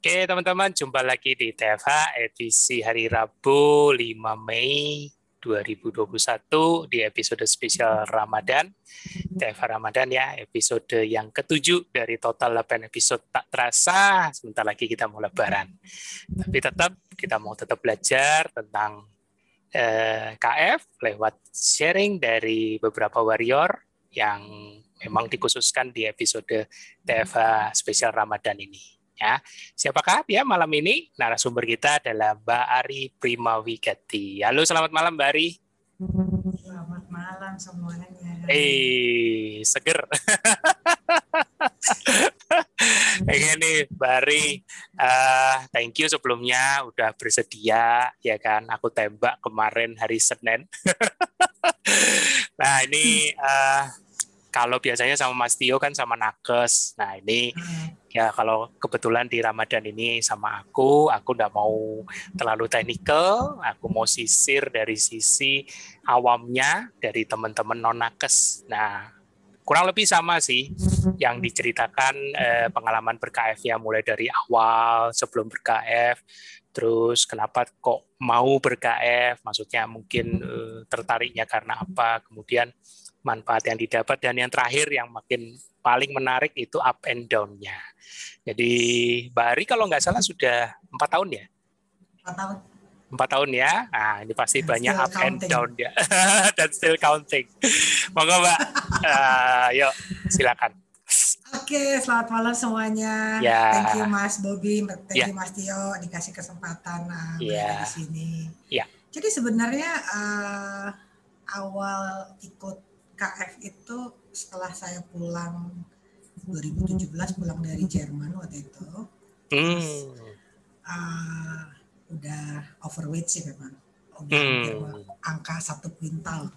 Oke, teman-teman, jumpa lagi di TFH edisi hari Rabu 5 Mei 2021 di episode spesial Ramadan. TFH Ramadan ya, episode yang ketujuh dari total 8 episode. Tak terasa, sebentar lagi kita mau lebaran. Tapi kita mau tetap belajar tentang KF lewat sharing dari beberapa warrior yang memang dikhususkan di episode TFH spesial Ramadan ini. Ya, siapakah dia malam ini? Narasumber kita adalah Mbak Ari Primawigati. Halo, selamat malam Mbak Ari. Selamat malam semuanya. Seger. Ini Mbak Ari, thank you sebelumnya udah bersedia, ya kan? Aku tembak kemarin hari Senin. Nah ini kalau biasanya sama Mas Tio kan sama Nakes. Nah ini ya kalau kebetulan di Ramadan ini sama aku nggak mau terlalu teknikal, aku mau sisir dari sisi awamnya dari teman-teman non Nakes. Nah kurang lebih sama sih yang diceritakan pengalaman ber-KF-nya mulai dari awal sebelum ber-KF, terus kenapa kok mau ber-KF, maksudnya mungkin tertariknya karena apa, kemudian manfaat yang didapat, dan yang terakhir yang makin paling menarik itu up and down-nya. Jadi Mbak Ari kalau nggak salah sudah 4 tahun ya? 4 tahun. 4 tahun ya. Nah, ini pasti Dan banyak up and counting. down ya. Dan still counting. Monggo Mbak. Yuk, silakan. Oke, selamat malam semuanya. Ya. Thank you Mas Bobby, thank Ya. you Mas Tio dikasih kesempatan Ya. berada di sini. Ya. Jadi sebenarnya awal ikut KF itu setelah saya pulang 2017 pulang dari Jerman waktu itu. Terus, udah overweight sih memang. Udah angka 1 kuintal.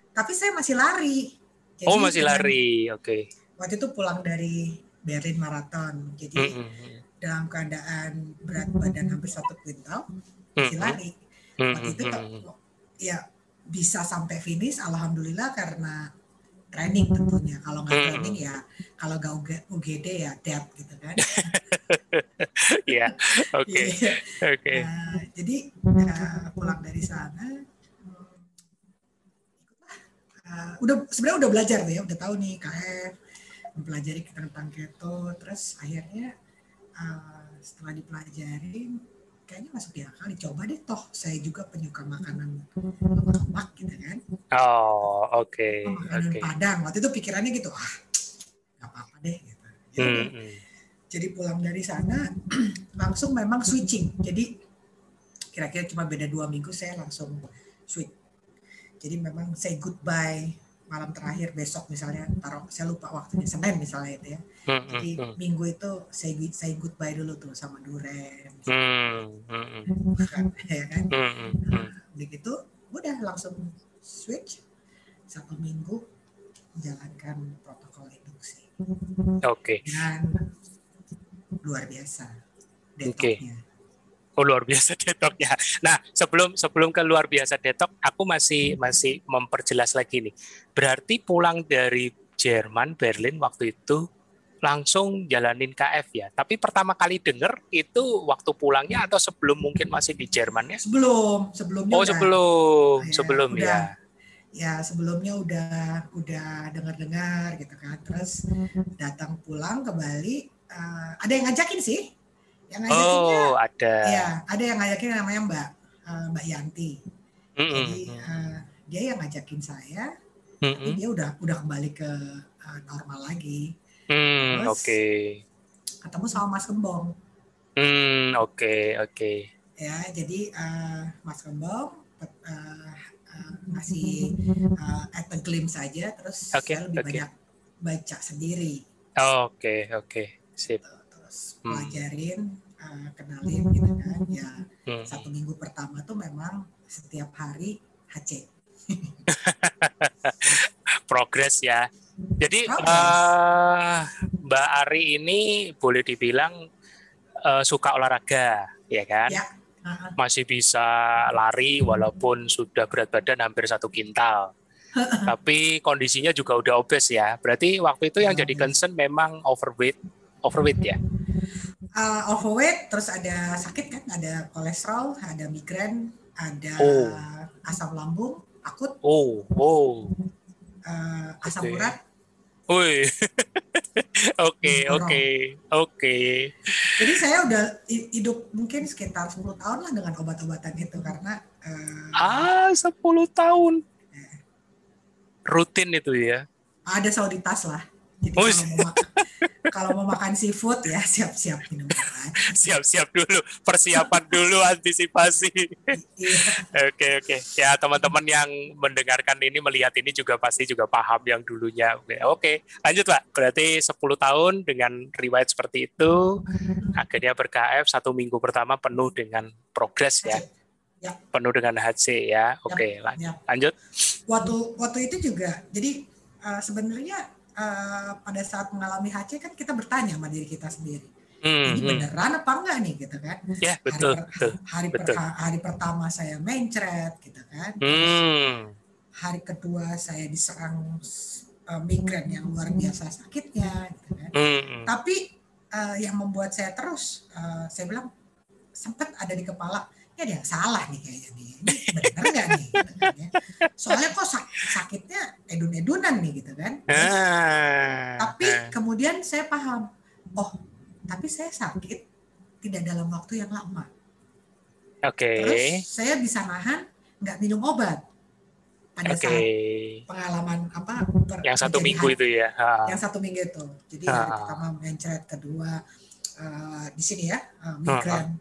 Tapi saya masih lari. Jadi, masih lari, oke. Waktu itu pulang dari Berlin Marathon, jadi dalam keadaan berat badan hampir 1 kuintal, masih lari. Waktu itu ya bisa sampai finish, alhamdulillah karena training tentunya. Kalau nggak training ya, kalau nggak UGD ya dead gitu kan. Iya, oke. Jadi pulang dari sana, sebenarnya udah belajar ya, udah tahu nih KF, mempelajari tentang keto, terus akhirnya setelah dipelajarin kayaknya masuk di akal, dicoba deh, toh saya juga penyuka makanan lemak gitu kan. Oh, oke. Makanan Padang, waktu itu pikirannya gitu, nggak apa-apa deh gitu. Jadi pulang dari sana langsung memang switching, jadi kira-kira cuma beda 2 minggu saya langsung switch. Jadi memang say goodbye malam terakhir, besok misalnya taruh, saya lupa waktunya, Senin misalnya itu ya. Jadi minggu itu say goodbye dulu tuh sama duren. Ya kan? Begitu udah langsung switch 1 minggu menjalankan protokol induksi. Oke. Dan luar biasa detoxnya. Oh, luar biasa detoxnya. Nah, sebelum ke luar biasa detox, aku masih memperjelas lagi nih. Berarti pulang dari Jerman, Berlin waktu itu langsung jalanin KF ya. Tapi pertama kali dengar itu waktu pulangnya atau sebelum mungkin masih di Jerman ya? Sebelumnya. Oh, sebelum ya. Ya, sebelumnya udah dengar-dengar gitu kan. Terus datang pulang ke Bali, ada yang ngajakin sih. Yang ngajakinnya, ada. Ya, ada yang ngajakin namanya Mbak Yanti. Jadi dia yang ngajakin saya, tapi dia udah kembali ke normal lagi. Terus ketemu sama Mas Kembong. Oke. Ya, jadi Mas Kembong ngasih at a glimpse saja, terus saya lebih banyak baca sendiri. Oke. Sip. Terus pelajarin, kenalin gitu kan. Ya, 1 minggu pertama tuh memang setiap hari HC. Progres ya. Jadi Mbak Ari ini boleh dibilang suka olahraga, ya kan? Ya. Masih bisa lari walaupun sudah berat badan hampir 1 kintal. Tapi kondisinya juga udah obes ya. Berarti waktu itu yang jadi concern memang overweight ya? Overweight, terus ada sakit kan, ada kolesterol, ada migrain, ada Oh, asam lambung akut, oh, asam oke. urat, Wih, oke, oke, dorong. oke. Jadi saya udah hidup mungkin sekitar 10 tahun lah dengan obat-obatan itu karena 10 tahun. Rutin itu ya. ada sauditas lah. Jadi Oh, kalau mau makan seafood ya siap-siap minum obat. siap-siap dulu, persiapan dulu, antisipasi. Iya. Oke, oke. Ya, teman-teman yang mendengarkan ini, melihat ini juga pasti juga paham yang dulunya. Oke, lanjut Pak. Berarti 10 tahun dengan riwayat seperti itu, akhirnya ber-KF 1 minggu pertama penuh dengan progres ya. Ya. Penuh dengan HC ya. Oke, Ya. lanjut. Waktu itu juga, jadi sebenarnya pada saat mengalami HC kan kita bertanya sama diri kita sendiri. Ini beneran apa enggak nih gitu kan? Ya, betul. Hari pertama saya mencret gitu kan. Terus hari kedua saya diserang migrain yang luar biasa sakitnya gitu kan. Tapi yang membuat saya terus saya bilang sempat ada di kepala, ya ada yang salah nih kayaknya nih. Ini bener nggak nih? Gitu kan, ya. Soalnya kok sakitnya edun-edunan nih gitu kan. Terus, tapi kemudian saya paham, oh tapi saya sakit tidak dalam waktu yang lama. Terus saya bisa nahan nggak minum obat pada saat pengalaman yang 1 minggu itu ya. Yang 1 minggu itu. Jadi hari pertama mencret, kedua di sini ya migrain.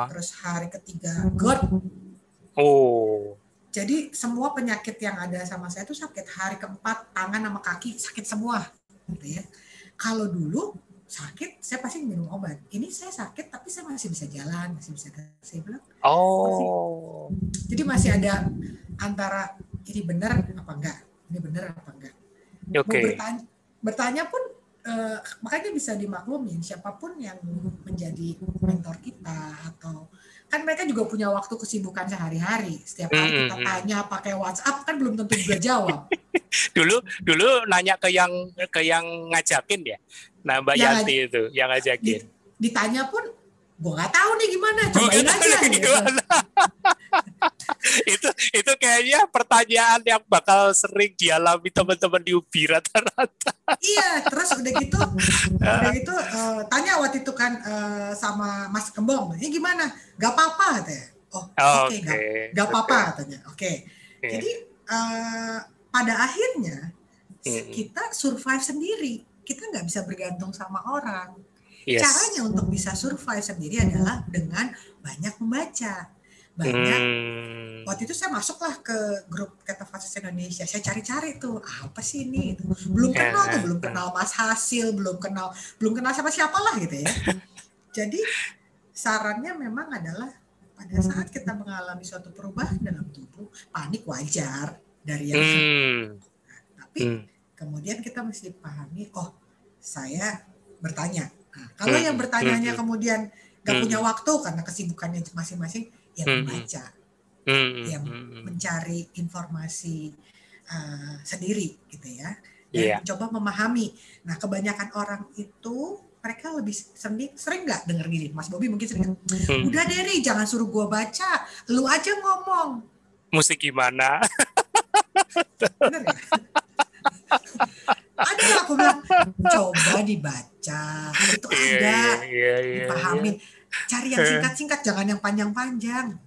Terus hari ketiga GERD. Jadi semua penyakit yang ada sama saya itu sakit. Hari keempat tangan sama kaki sakit semua, gitu ya. Kalau dulu sakit saya pasti minum obat. Ini saya sakit tapi saya masih bisa jalan, masih bisa saya bilang. Jadi masih ada antara ini benar apa enggak, ini benar apa enggak. Mau bertanya pun makanya bisa dimaklumin siapapun yang menjadi mentor kita, atau kan mereka juga punya waktu kesibukan sehari-hari. Setiap hari kita tanya pakai WhatsApp kan belum tentu juga jawab. dulu nanya ke yang ngajakin ya. Nah, Mbak Yanti itu yang ngajakin. Ditanya pun gue nggak tahu nih gimana, cobain aja gitu. itu kayaknya pertanyaan yang bakal sering dialami teman-teman di UBI rata-rata. Iya, terus udah gitu tanya waktu itu kan sama Mas Kembang, ini gimana? Gak apa-apa katanya. Oke, gak apa-apa katanya. Oke. Jadi pada akhirnya kita survive sendiri. Kita nggak bisa bergantung sama orang. Yes. Caranya untuk bisa survive sendiri adalah dengan banyak membaca. Waktu itu saya masuklah ke grup Ketofasis Indonesia. Saya cari-cari tuh apa sih ini? Belum kenal Mas Hasil, belum kenal siapa-siapa lah gitu ya. Jadi sarannya memang adalah pada saat kita mengalami suatu perubahan dalam tubuh, panik wajar dari yang tapi kemudian kita mesti pahami, oh saya bertanya. Nah, kalau yang bertanyanya kemudian gak punya waktu karena kesibukannya masing-masing, ya membaca, yang mencari informasi sendiri gitu ya, dan mencoba memahami. Nah, kebanyakan orang itu mereka lebih sering nggak dengar gini, Mas Bobi mungkin sering. Udah deh, jangan suruh gue baca, lu aja ngomong. Mesti gimana? Bener ya? Ada aku bilang coba dibaca, itu ada, dipahamin. Cari yang singkat-singkat, jangan yang panjang-panjang.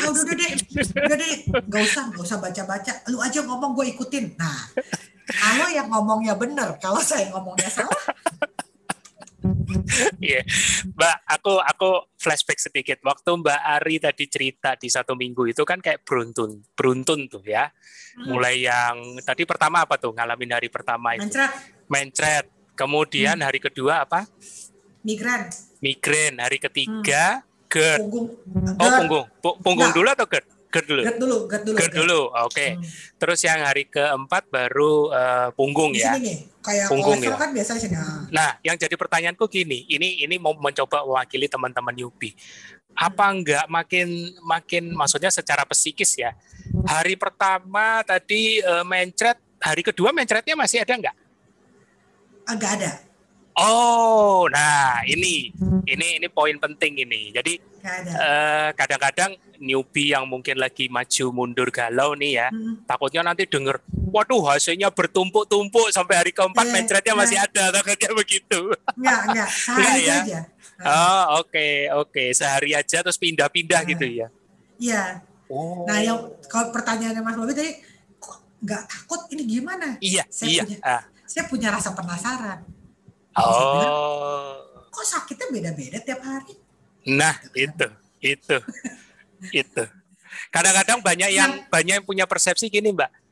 Udah deh, nggak usah baca-baca. Lu aja ngomong, gue ikutin. Nah, kalau yang ngomongnya bener, kalau saya ngomongnya salah. Iya, Mbak, aku flashback sedikit. Waktu Mbak Ari tadi cerita di 1 minggu itu kan kayak beruntun tuh ya. Mulai yang tadi pertama apa tuh? Ngalamin hari pertama itu. Mencret. Kemudian hari kedua apa? Migrain. Hari ketiga GERD. Punggung dulu atau GERD? GERD dulu. Oke. Terus yang hari keempat baru punggung di ya. Sini nih, kayak punggung ya. Kan biasa sini. Nah, yang jadi pertanyaanku gini, ini mau mencoba mewakili teman-teman UBI. Apa enggak makin maksudnya secara psikis ya. Hari pertama tadi mencret, hari kedua mencretnya masih ada enggak? Enggak ada. Oh, nah Nah, ini poin penting ini. Jadi kadang-kadang newbie yang mungkin lagi maju mundur galau nih ya, takutnya nanti denger, waduh hasilnya bertumpuk-tumpuk sampai hari keempat mencretnya masih ada, takutnya begitu. Enggak, sehari ya? aja. Oh, oke. Sehari aja terus pindah-pindah gitu ya. Iya. Oh. Nah, yang kalau pertanyaannya Mas Bobi tadi, kok nggak takut ini gimana? Iya. Saya punya rasa penasaran. Oh. Saya bilang, kok sakitnya beda-beda tiap hari? Nah, itu. Kadang-kadang banyak yang punya persepsi gini, Mbak.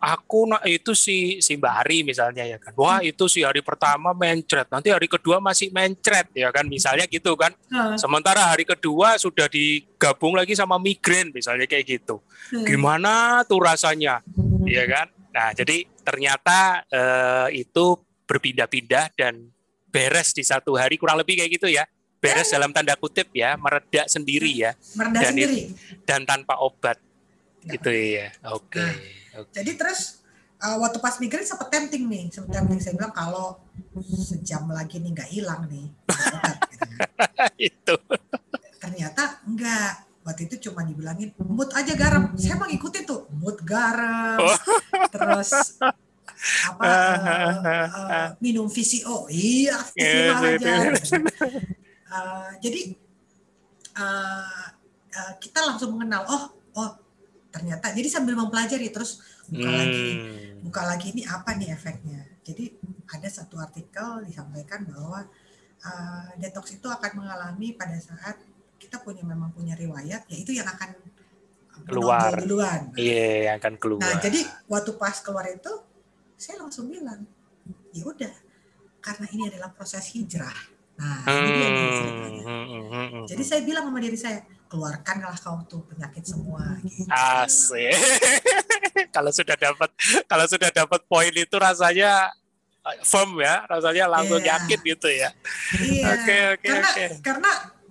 Aku itu si Mbak Ari misalnya ya kan. Wah, itu si hari pertama mencret, nanti hari kedua masih mencret ya kan, misalnya gitu kan. Sementara hari kedua sudah digabung lagi sama migrain misalnya kayak gitu. Gimana tuh rasanya? Ya kan? Nah, jadi ternyata itu berpindah-pindah dan beres di satu hari kurang lebih kayak gitu ya. Beres dalam tanda kutip ya, mereda sendiri ya. Dan tanpa obat. Gitu ya. Oke. Jadi terus waktu pas migrain sempat tempting saya bilang kalau sejam lagi nih nggak hilang nih obat, gitu kan. Itu ternyata enggak, waktu itu cuma dibilangin mut aja garam, saya mau ngikutin tuh mut garam, terus minum VCO, aja gitu. Jadi kita langsung mengenal oh ternyata, jadi sambil mempelajari terus buka lagi ini apa nih efeknya. Jadi ada satu artikel disampaikan bahwa detox itu akan mengalami pada saat kita memang punya riwayat, yaitu yang akan keluar duluan. Iya, yang akan keluar. Nah, jadi waktu pas keluar itu saya langsung bilang, ya udah, karena ini adalah proses hijrah. Nah, ini dia nih ceritanya. Jadi saya bilang sama diri saya, keluarkanlah kau tuh penyakit semua. Gitu. Asik. Kalau sudah dapat poin itu rasanya firm ya, rasanya langsung yakin gitu ya. Iya. Oke.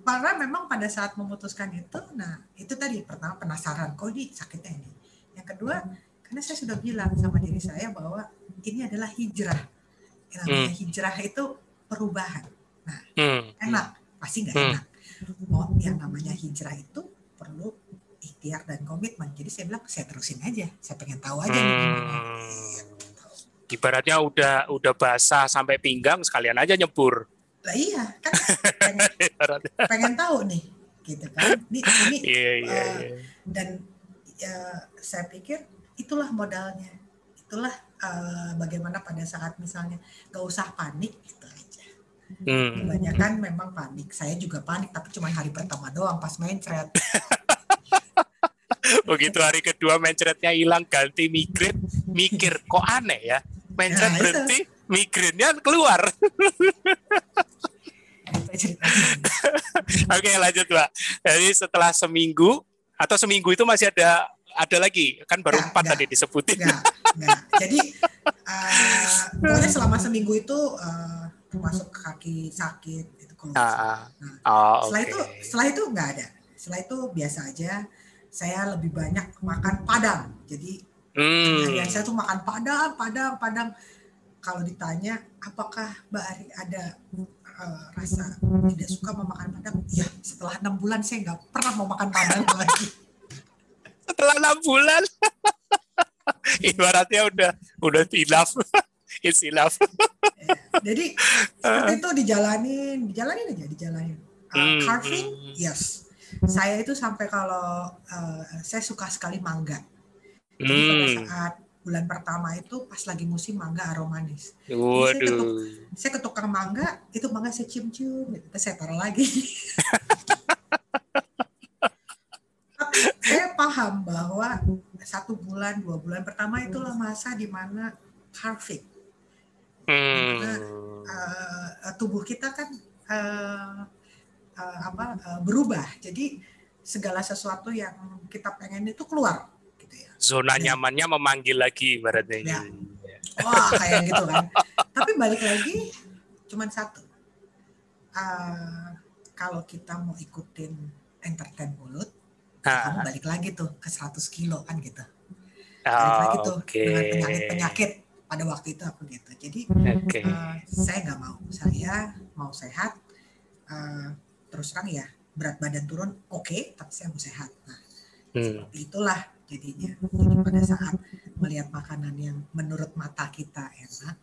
Karena memang pada saat memutuskan itu, nah itu tadi pertama penasaran, kok ini sakitnya ini. Yang kedua, karena saya sudah bilang sama diri saya bahwa ini adalah hijrah. Yang namanya hijrah itu perubahan. Nah, enak, pasti nggak enak. Yang namanya hijrah itu perlu ikhtiar dan komitmen. Jadi saya bilang, saya terusin aja. Saya pengen tahu aja nih gimana. Ibaratnya udah basah sampai pinggang, sekalian aja nyebur. Lah iya, kan pengen tahu nih, gitu kan. Dan saya pikir itulah modalnya. Itulah bagaimana pada saat misalnya gak usah panik gitu aja. Kebanyakan memang panik. Saya juga panik, tapi cuma hari pertama doang pas mencret. Begitu hari kedua mencretnya hilang, ganti migrain, mikir kok aneh ya. Mencret berhenti, migrainnya keluar. Oke, lanjut Mbak. Jadi setelah seminggu itu masih ada lagi, kan baru 4 tadi disebutin. Enggak. Jadi pokoknya selama seminggu itu termasuk kaki sakit itu keluar. Setelah itu nggak ada. Setelah itu biasa aja. Saya lebih banyak makan padang. Jadi saya tuh makan padang. Kalau ditanya apakah Mbak Ari ada rasa tidak suka mau makan padang? Ya, setelah 6 bulan saya nggak pernah mau makan padang lagi. Setelah 6 bulan, ibaratnya udah enough. It's enough. Jadi seperti itu dijalanin aja. Carving, yes. Saya itu sampai kalau saya suka sekali mangga. Jadi pada saat bulan pertama itu pas lagi musim mangga aromanis. Saya ke tukang mangga, itu mangga saya cium-cium, gitu. Terus saya taruh lagi. Tapi saya paham bahwa 1 bulan, 2 bulan pertama itulah masa di mana carving. Karena tubuh kita kan berubah. Jadi segala sesuatu yang kita pengen itu keluar. Zona nyamannya memanggil lagi ibaratnya. Ya. Wah, kayak gitu kan. Tapi balik lagi cuman satu. Kalau kita mau ikutin entertain mulut, kamu balik lagi tuh ke 100 kilo kan gitu. Balik lagi tuh dengan penyakit-penyakit. Pada waktu itu aku gitu. Jadi saya nggak mau. Saya mau sehat. terus terang ya berat badan turun oke, tapi saya mau sehat. Nah, seperti itulah jadinya. Jadi pada saat melihat makanan yang menurut mata kita enak,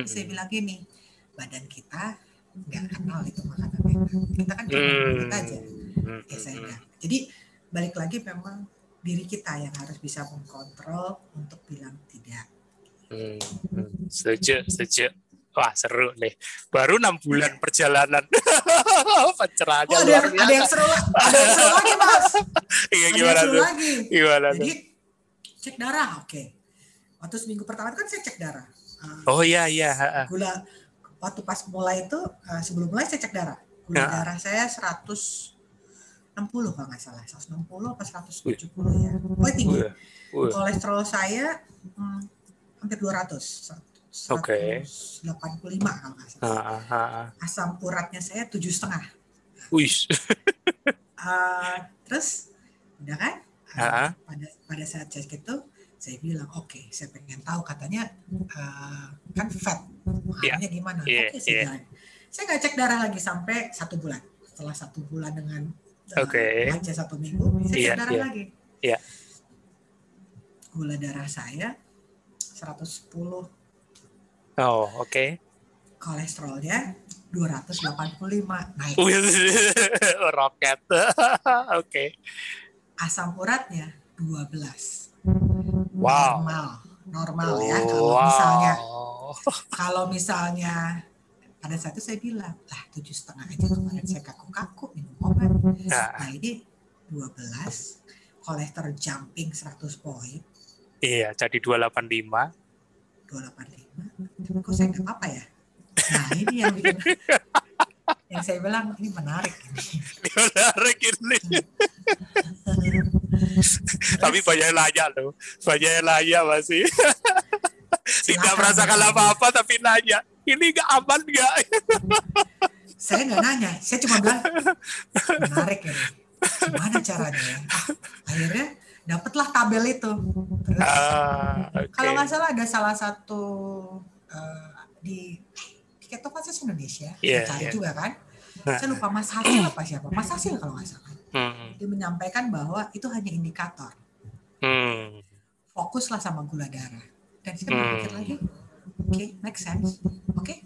saya bilang gini, badan kita nggak kenal itu makanan enak. Kita kan cuma mulut aja. Ya saya enggak. Jadi balik lagi memang diri kita yang harus bisa mengkontrol untuk bilang tidak. Setuju. Wah, seru nih. Baru 6 bulan perjalanan. Pencerahannya luar biasa. Ada yang seru lagi, Mas. Iya, gimana tuh? Gimana Jadi, cek darah, oke. Waktu seminggu pertama kan saya cek darah. Oh iya. Gula, waktu pas mulai itu, sebelum mulai saya cek darah. Gula darah saya 160 kalau nggak salah. 160 apa 170 ya. Pokoknya tinggi. Kolesterol saya hampir 200. 185 kalau nggak salah. Asam uratnya saya 7,5. Wih. Terus udah kan? Pada saat cek itu saya bilang oke, saya pengen tahu katanya kan fat, makanya gimana? Oke, saya jalan. Saya nggak cek darah lagi sampai 1 bulan. Setelah 1 bulan dengan baca 1 minggu, saya cek darah lagi. Gula darah saya 110. Oh, oke. Kolesterolnya 285 naik. Roket. Oke. Asam uratnya 12. Wow. Normal ya. Kalau misalnya pada saat itu saya bilang, 7,5 aja kemarin saya kaku-kaku minum obat. Nah ini 12, kolesterol jumping 100 poin. Iya, jadi 285. Tapi kok saya nggak apa-apa ya? Nah ini yang saya bilang ini menarik ini. Tapi banyak nanya loh, masih. Tidak merasakan apa-apa tapi nanya, ini nggak aman nggak? Saya nggak nanya, saya cuma bilang menarik ini. Gimana caranya ya? Akhirnya dapatlah tabel itu. Terus, kalau nggak salah ada salah satu di Ketofasis Indonesia, saya cari juga kan. Saya lupa Mas Hasil apa siapa, Mas Hasil kalau nggak salah. Dia menyampaikan bahwa itu hanya indikator. Fokuslah sama gula darah. Dan saya berpikir lagi, oke, make sense. Oke,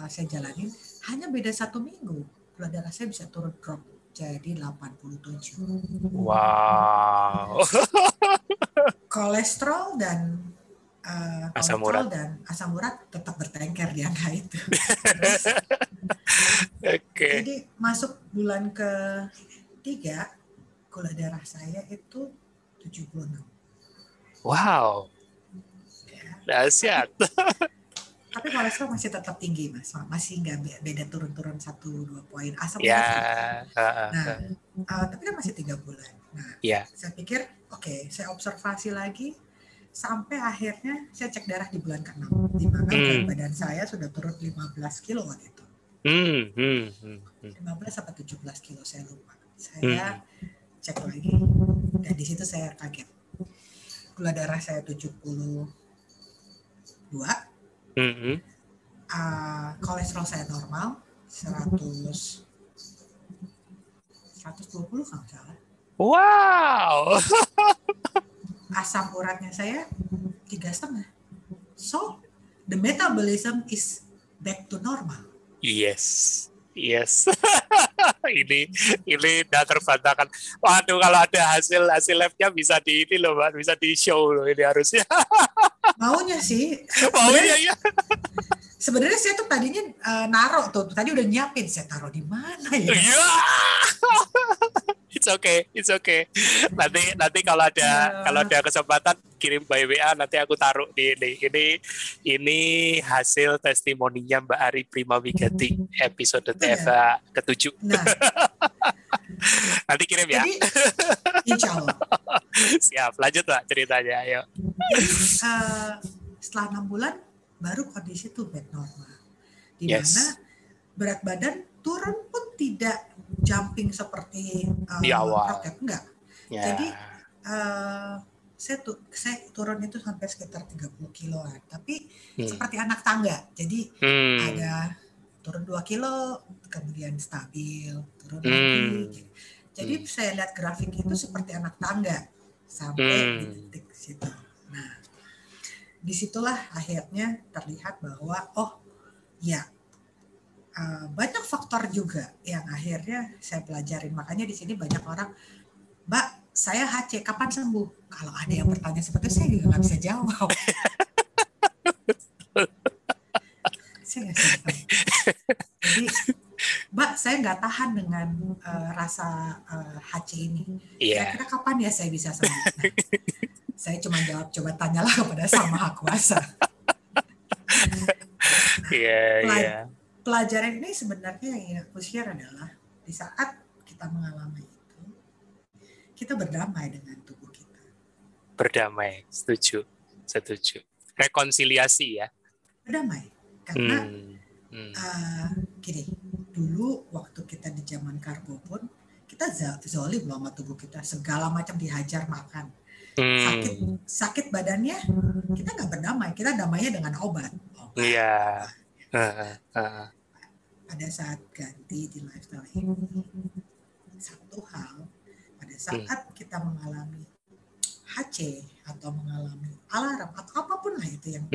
saya jalanin. Hanya beda 1 minggu, gula darah saya bisa turun drop jadi 87. Wow. Kolesterol dan asam urat tetap bertengker di angka itu. Jadi masuk bulan ke-3, gula darah saya itu 76. Wow. Dahsyat. Tapi kolesterol masih tetap tinggi, Mas. Masih nggak beda turun-turun 1-2 poin. Asam urat. Tapi kan masih 3 bulan. Nah, saya pikir, oke, saya observasi lagi sampai akhirnya saya cek darah di bulan ke-6. Di mana berat badan saya sudah turun 15 kilo waktu itu. 15 sampai 17 kilo, saya lupa. Saya cek lagi, dan di situ saya kaget. Gula darah saya 72. Kolesterol saya normal 120 kalau nggak salah. Wow. Asam uratnya saya 3,5. So the metabolism is back to normal. Yes. ini udah terbantahkan. Waduh, kalau ada hasil labnya bisa di ini loh, Mbak, bisa di show loh ini harusnya. Maunya sih. Maunya ya. Sebenarnya saya tuh tadinya naruh tuh, tadi udah nyiapin, saya taruh di mana ya? It's okay. Nanti kalau ada kesempatan kirim by WA, nanti aku taruh di ini hasil testimoninya Mbak Ari Primawigati episode TFA ke-7. Nah. Nanti kirim ya. Jadi, insya Allah. Siap, lanjut Mbak ceritanya, ayo. Jadi setelah 6 bulan baru kondisi tuh back normal. Di mana berat badan turun pun tidak jumping seperti di awal. Roket, enggak. Jadi saya turun itu sampai sekitar 30 kiloan, tapi seperti anak tangga. Jadi ada turun 2 kilo, kemudian stabil, turun lagi. Jadi saya lihat grafik itu seperti anak tangga sampai di titik situ. Nah, disitulah akhirnya terlihat bahwa banyak faktor juga yang akhirnya saya pelajarin. Makanya di sini banyak orang, Mbak, saya HC, kapan sembuh? Kalau ada yang bertanya seperti itu, saya juga nggak bisa jawab. Saya nggak bisa jawab. Jadi, Mbak, saya nggak tahan dengan rasa HC ini. Kira-kira kapan ya saya bisa sembuh? Nah, saya cuma jawab, coba tanyalah kepada Sang Maha Kuasa. Pelajaran ini sebenarnya yang aku share adalah di saat kita mengalami itu, kita berdamai dengan tubuh kita. Berdamai, setuju. Rekonsiliasi ya. Berdamai, karena gini, dulu waktu kita di zaman karbo pun kita zolim loh sama tubuh kita, segala macam dihajar makan. Sakit badannya kita nggak berdamai, kita damainya dengan obat. Iya. Pada saat ganti di lifestyle ini, satu hal, pada saat kita mengalami HC atau mengalami alarm atau apapun lah itu yang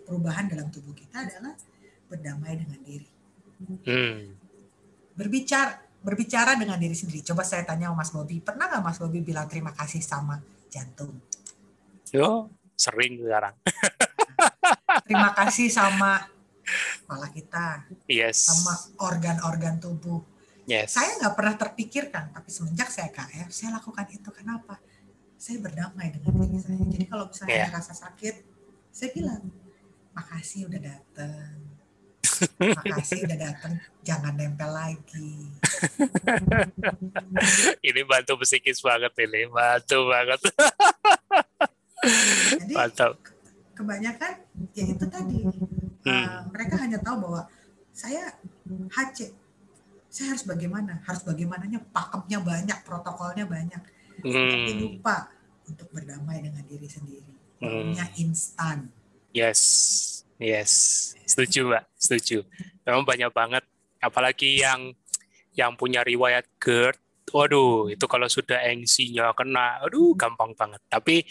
perubahan dalam tubuh kita adalah berdamai dengan diri. Berbicara dengan diri sendiri. Coba saya tanya sama Mas Bobby, pernah nggak Mas Bobby bilang terima kasih sama jantung? Sering sekarang. Terima kasih sama kepala kita, yes. sama organ-organ tubuh. Yes. Saya nggak pernah terpikirkan, tapi semenjak saya KF, saya lakukan itu. Kenapa? Saya berdamai dengan diri saya. Jadi kalau misalnya ada rasa sakit, saya bilang, makasih udah datang. Makasih udah datang, jangan nempel lagi. Ini bantu psikis banget ini, bantu banget. Jadi kebanyakan ya itu tadi, mereka hanya tahu bahwa saya HC, saya harus bagaimananya, pakemnya banyak, protokolnya banyak, tapi lupa untuk berdamai dengan diri sendiri. Maunya instan. Yes, setuju Mbak, setuju. Memang banyak banget, apalagi yang punya riwayat GERD. Waduh, itu kalau sudah engsinya kena, gampang banget. Tapi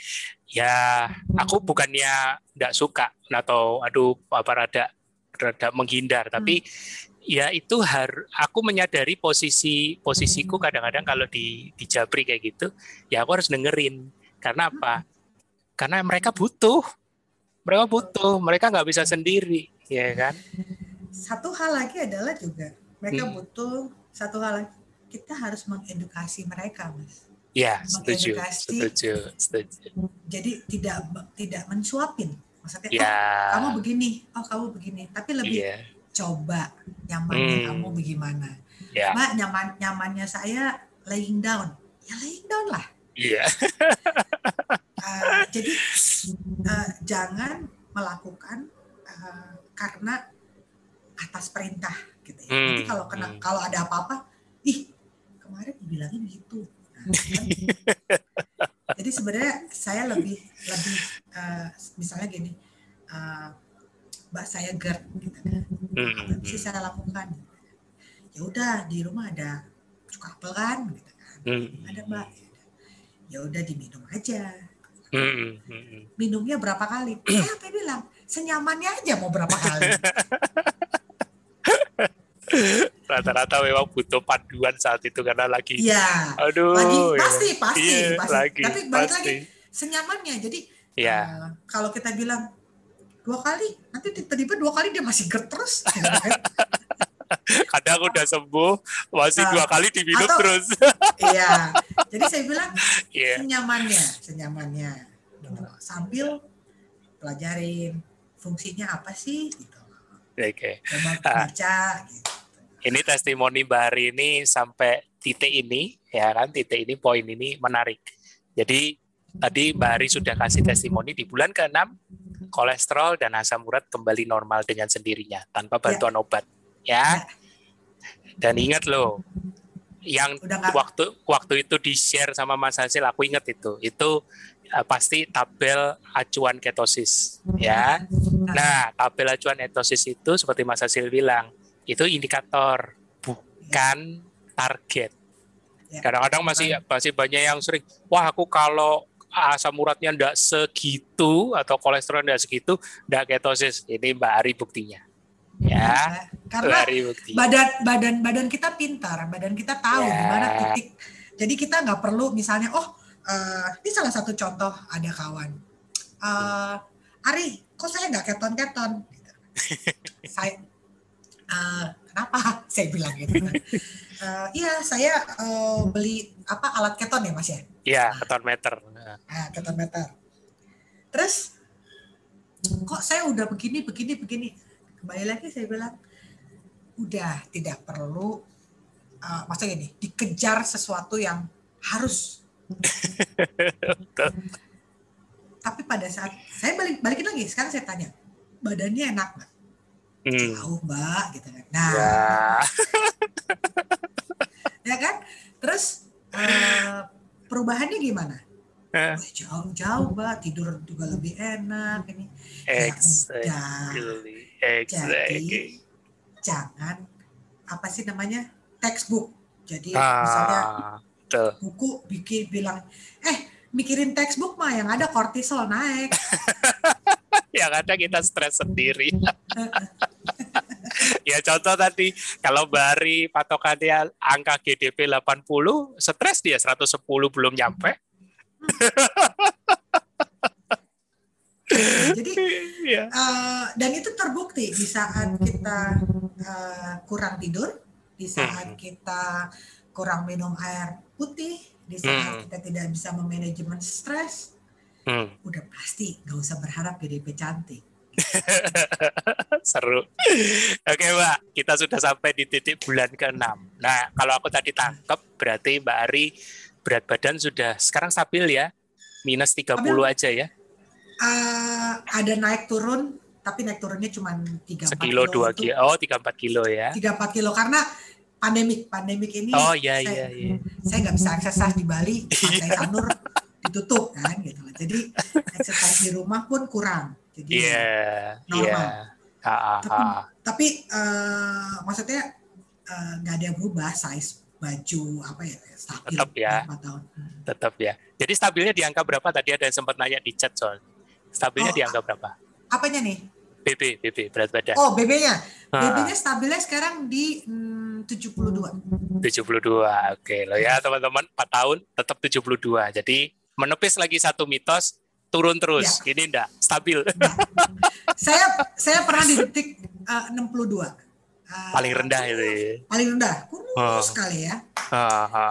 ya, aku bukannya nggak suka atau rada menghindar. Tapi ya itu aku menyadari posisiku kadang-kadang kalau di Jabri kayak gitu, ya aku harus dengerin. Karena apa? Karena mereka butuh, mereka nggak bisa sendiri, ya kan? Satu hal lagi adalah juga mereka butuh satu hal lagi. Kita harus mengedukasi mereka, Mas. Ya, setuju. Jadi tidak mensuapin. Maksudnya, kamu begini, tapi lebih coba nyamannya kamu bagaimana. Mbak, nyamannya saya laying down. Ya laying down lah. Iya. Jadi jangan melakukan karena atas perintah gitu ya. Jadi kalau ada apa-apa, kemarin dibilangin gitu. Nah, kan? Jadi sebenarnya saya lebih misalnya gini, Mbak saya GERD gitu kan. Apa sih saya lakukan? Ya udah di rumah ada cuka apel kan gitu kan. Ada Mbak. Ya udah diminum aja. Minumnya berapa kali? Saya apa bilang? Senyamannya aja mau berapa kali. Rata-rata memang butuh panduan saat itu karena lagi pasti lagi, tapi balik lagi senyamannya. Jadi kalau kita bilang 2 kali, nanti tiba-tiba 2 kali dia masih GERD terus. Kadang udah sembuh masih 2 kali diminum terus. Iya. Jadi saya bilang senyamannya sambil pelajarin fungsinya apa sih gitu. Coba baca gitu. Ini testimoni Mbak Hari ini sampai titik ini, ya kan, poin ini menarik. Jadi tadi Mbak Hari sudah kasih testimoni di bulan ke-6, kolesterol dan asam urat kembali normal dengan sendirinya, tanpa bantuan obat. Ya. Dan ingat loh, yang waktu itu di-share sama Mas Hasil, aku ingat itu pasti tabel acuan ketosis. Ya. Nah, tabel acuan ketosis itu seperti Mas Hasil bilang, Itu indikator, Ya, bukan target. ya. Kadang-kadang masih banyak yang sering, wah aku kalau asam uratnya enggak segitu atau kolesterol enggak segitu, enggak ketosis. Ini Mbak Ari buktinya. Ya, Enggak. Mbak Karena Ari buktinya. badan kita pintar, badan kita tahu di mana Ya. titik. Jadi kita nggak perlu misalnya, ini salah satu contoh ada kawan. Ari, kok saya nggak keton-keton? Gitu. Saya, kenapa? Saya bilang gitu kan. Iya, saya beli alat keton ya Mas ya? Iya, keton meter. Keton meter. Terus, kok saya udah begini. Kembali lagi saya bilang, udah tidak perlu, maksudnya gini, dikejar sesuatu yang harus. Tapi pada saat saya balikin lagi, sekarang saya tanya, badannya enak nggak? Jauh Mbak, gitu kan. Nah, ya kan. Terus perubahannya gimana? Jauh Mbak, tidur juga lebih enak ini. Exactly. Jadi jangan textbook. Jadi misalnya buku bilang, mikirin textbook mah yang ada kortisol naik. Yang ada kita stres sendiri. Ya contoh tadi, kalau Bari patokannya angka GDP 80, stres dia 110 belum nyampe. Jadi dan itu terbukti di saat kita kurang tidur, di saat kita kurang minum air putih, di saat kita tidak bisa memanajemen stres, udah pasti nggak usah berharap GDP cantik. Seru. Oke Mbak, kita sudah sampai di titik bulan ke-6. Nah, kalau aku tadi tangkap, berarti Mbak Ari berat badan sudah sekarang stabil ya? Minus 30 aja ya? Ada naik turun, tapi naik turunnya cuma 3-4 kilo. 2 kilo. Oh, 3-4 kilo ya? 3-4 kilo, karena pandemik ini saya nggak bisa exercise di Bali, Pantai Sanur ditutup kan gitu. Jadi exercise di rumah pun kurang. Jadi normal. Tapi maksudnya nggak ada yang berubah, size baju stabil. Tetap ya. 4 tahun. Tetap ya. Jadi stabilnya di angka berapa? Tadi ada yang sempat nanya di chat soal. Stabilnya di angka berapa? Apanya nih? BB berat badan. Oh, BB-nya. BB-nya stabilnya sekarang di 72. 72. Oke, loh ya teman-teman, 4 tahun tetap 72. Jadi menepis lagi satu mitos, turun terus. Ya. Ini enggak stabil. Nah, saya pernah di detik 62. Paling rendah itu. Paling rendah. Kurus sekali ya.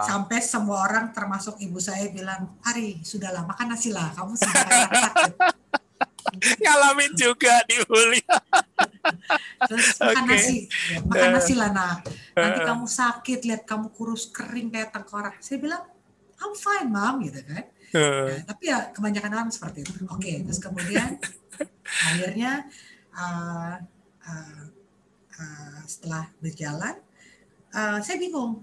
Sampai semua orang termasuk ibu saya bilang, "Ari, sudahlah makan nasi lah, kamu sudah sakit." Ngalamin juga di Uli. Terus makan nasi lah nak. Nanti kamu sakit, lihat kamu kurus kering kayak tengkorak. Saya bilang, I'm fine mom, gitu kan. Nah, tapi ya kebanyakan orang seperti itu. Oke, terus kemudian akhirnya setelah berjalan, saya bingung.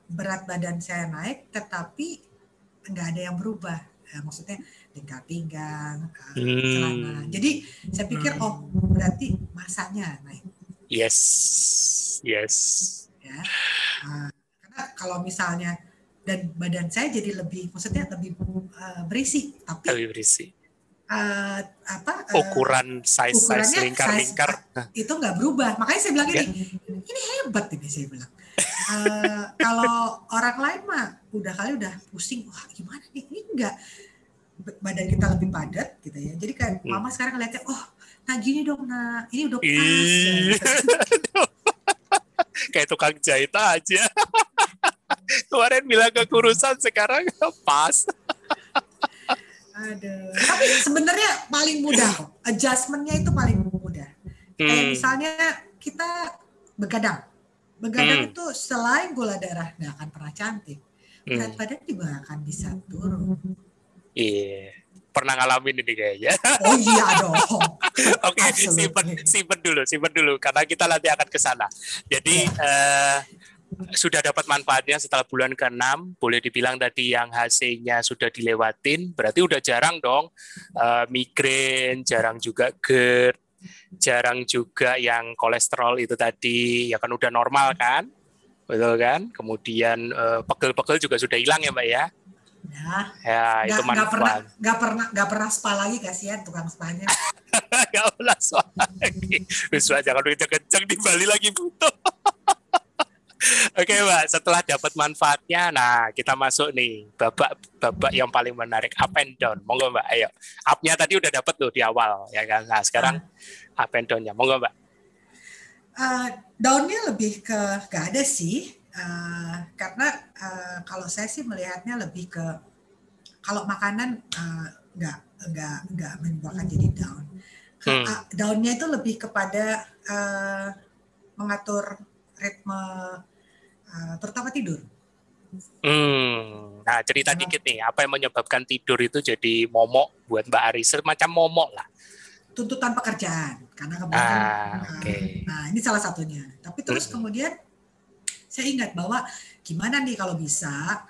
Berat badan saya naik, tetapi nggak ada yang berubah. Maksudnya lingkar pinggang, celana. Jadi saya pikir, berarti masanya naik. Yes. Ya, karena kalau misalnya dan badan saya jadi lebih berisi, tapi lebih berisi. Ukuran size lingkar-lingkar itu nggak berubah. Makanya saya bilang ini hebat ini saya bilang. Kalau orang lain mah udah pusing, wah gimana nih, ini enggak, badan kita lebih padat gitu ya. Jadi kayak mama sekarang ngeliatnya, nah gini dong nak, ini udah pas. Kayak tukang jahit aja. Kemarin bilang kekurusan, sekarang pas. Aduh. Tapi sebenarnya paling mudah kok. Adjustment-nya itu paling mudah. Kayak misalnya kita begadang. Begadang itu selain gula darah nggak akan pernah cantik, berat badan juga akan bisa turun. Iya, pernah ngalamin ini kayaknya. Oh iya dong. Oke, simpen dulu, karena kita nanti akan ke sana. Jadi sudah dapat manfaatnya setelah bulan ke-6, boleh dibilang tadi yang HC-nya sudah dilewatin, berarti udah jarang dong migrain, jarang juga GERD, jarang juga yang kolesterol itu tadi, ya kan udah normal kan, betul kan? Kemudian pegel-pegel juga sudah hilang ya Mbak ya? Ya itu manfaat. Nggak pernah spa lagi, kasihan tukang spanya. Nggak pernah spa lagi. Wis jangan kenceng-kenceng, di Bali lagi butuh. Oke Mbak, setelah dapat manfaatnya, nah kita masuk nih babak yang paling menarik, up and down. Monggo Mbak, ayo. Up-nya tadi udah dapat tuh di awal, ya kan? Nah sekarang up and down-nya, monggo Mbak. Down-nya lebih ke nggak ada sih, karena kalau saya sih melihatnya lebih ke kalau makanan nggak menyebabkan jadi down. Down-nya itu lebih kepada mengatur ritme terutama tidur. Nah cerita dikit nih, apa yang menyebabkan tidur itu jadi momok buat Mbak Aris, semacam momok lah. Tuntutan pekerjaan, karena kemudian, nah ini salah satunya. Tapi terus kemudian saya ingat bahwa gimana nih kalau bisa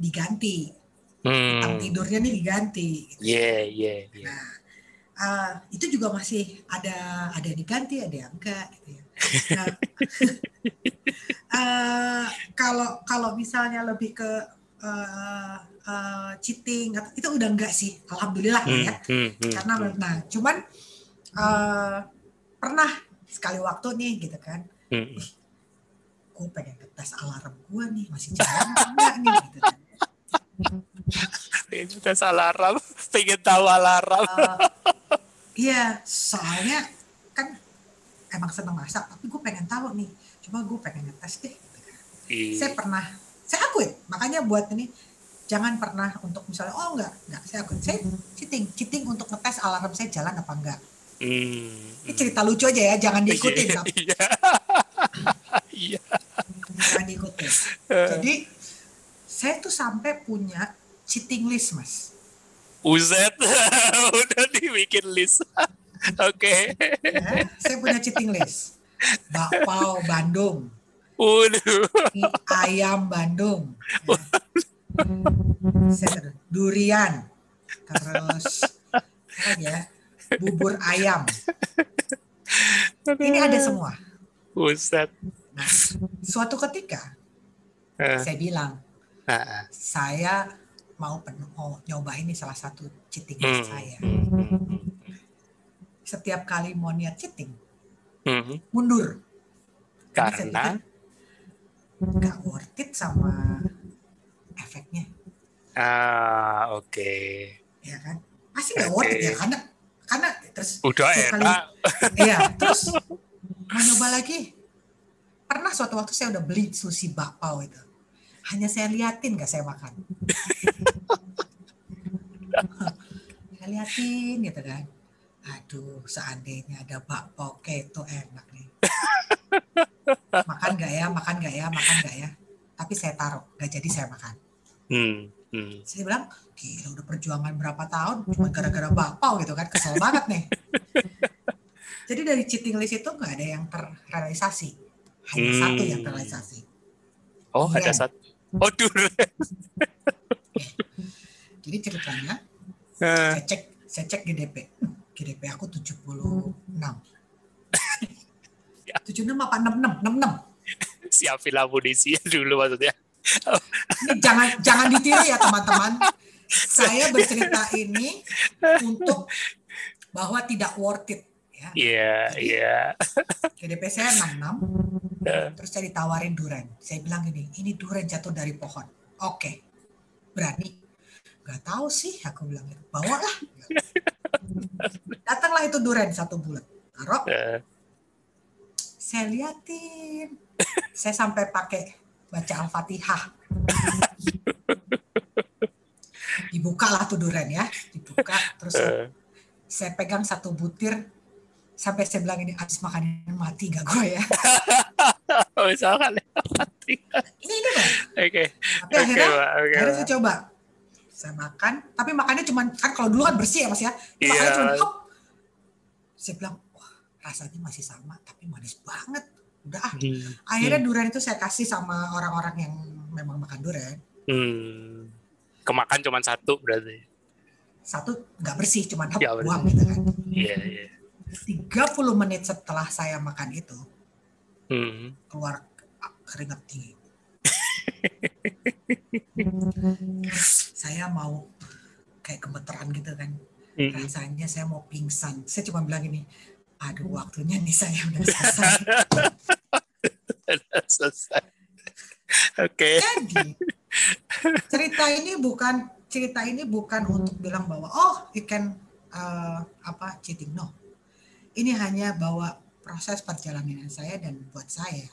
diganti, tidurnya nih diganti. Iya. Nah, itu juga masih ada yang diganti, ada yang enggak. Gitu ya. Kalau misalnya lebih ke cheating itu udah enggak sih, alhamdulillah ya. Karena cuman pernah sekali waktu nih gitu kan, gue pengen tes alarm gue nih, masih jalan enggak nih gitu kan. Pengen tes alarm, pengen tahu alarm. Iya, soalnya kan emang seneng masak, tapi gue pengen tahu nih, cuma gue pengen ngetes deh. Saya akuin, makanya buat ini jangan pernah untuk misalnya enggak, saya akuin, saya cheating untuk ngetes alarm saya jalan apa enggak. Ini cerita lucu aja ya, jangan diikutin. Iya. Jangan diikutin. Jadi saya tuh sampai punya cheating list, Mas. Uzet, udah dibikin list. Oke. Ya, saya punya cheating list. Bakpao Bandung. Mie ayam Bandung. Ya. Durian. Terus apa ya? Bubur ayam. Ini ada semua. Uzet. Nah, suatu ketika saya bilang, saya mau nyoba ini salah satu cheating list saya. Setiap kali mau niat cheating, mundur. Karena nggak worth it sama efeknya. Oke. Ya kan? Pasti nggak worth it ya, karena terus udah enak. Iya, terus mau nyoba lagi. Pernah suatu waktu saya udah beli sushi bakpao itu. Hanya saya liatin, nggak saya makan. Saya liatin gitu kan. Aduh, seandainya ada bakpao keto enak nih. Makan nggak ya? Tapi saya taruh, nggak jadi saya makan. Saya bilang, gila udah perjuangan berapa tahun, cuma gara-gara bakpao gitu kan, kesel banget nih. Jadi dari cheating list itu nggak ada yang terrealisasi, hanya satu yang terrealisasi. Oh, durian. Ada satu. Oh, durian. Jadi ceritanya, saya cek GDP. GDP aku 76. 76 apa 66? Siapin amunisi dulu maksudnya. Ini jangan ditiru ya teman-teman. Saya bercerita ini untuk bahwa tidak worth it. Iya. GDP saya 66. Terus saya ditawarin durian. Saya bilang ini durian jatuh dari pohon. Oke, berani? Gak tahu sih, aku bilang gitu. Bawalah. Datanglah itu durian satu bulat. Taruh. Saya liatin. Saya sampai pakai baca Al-Fatihah. Dibukalah tuh durian ya. Dibuka. Terus saya pegang satu butir. Sampai saya bilang ini habis makan mati gak gue ya. Misalkan mati. Ini Bang. Oke. Tapi akhirnya saya coba. Saya makan. Tapi makannya cuma, kan kalau dulu kan bersih ya Mas ya. Makannya cuma hop. Saya bilang, rasanya masih sama tapi manis banget. Udah akhirnya durian itu saya kasih sama orang-orang yang memang makan durian. Kemakan cuma satu berarti. Satu nggak bersih, cuma buang gitu kan. Iya. 30 menit setelah saya makan itu, keluar keringat dingin. Saya mau kayak gemeteran gitu kan. Rasanya saya mau pingsan. Saya cuma bilang gini, aduh waktunya nih saya udah selesai. Selesai. Oke. Jadi cerita ini bukan untuk bilang bahwa you can cheating. No. Ini hanya bahwa proses perjalanan saya, dan buat saya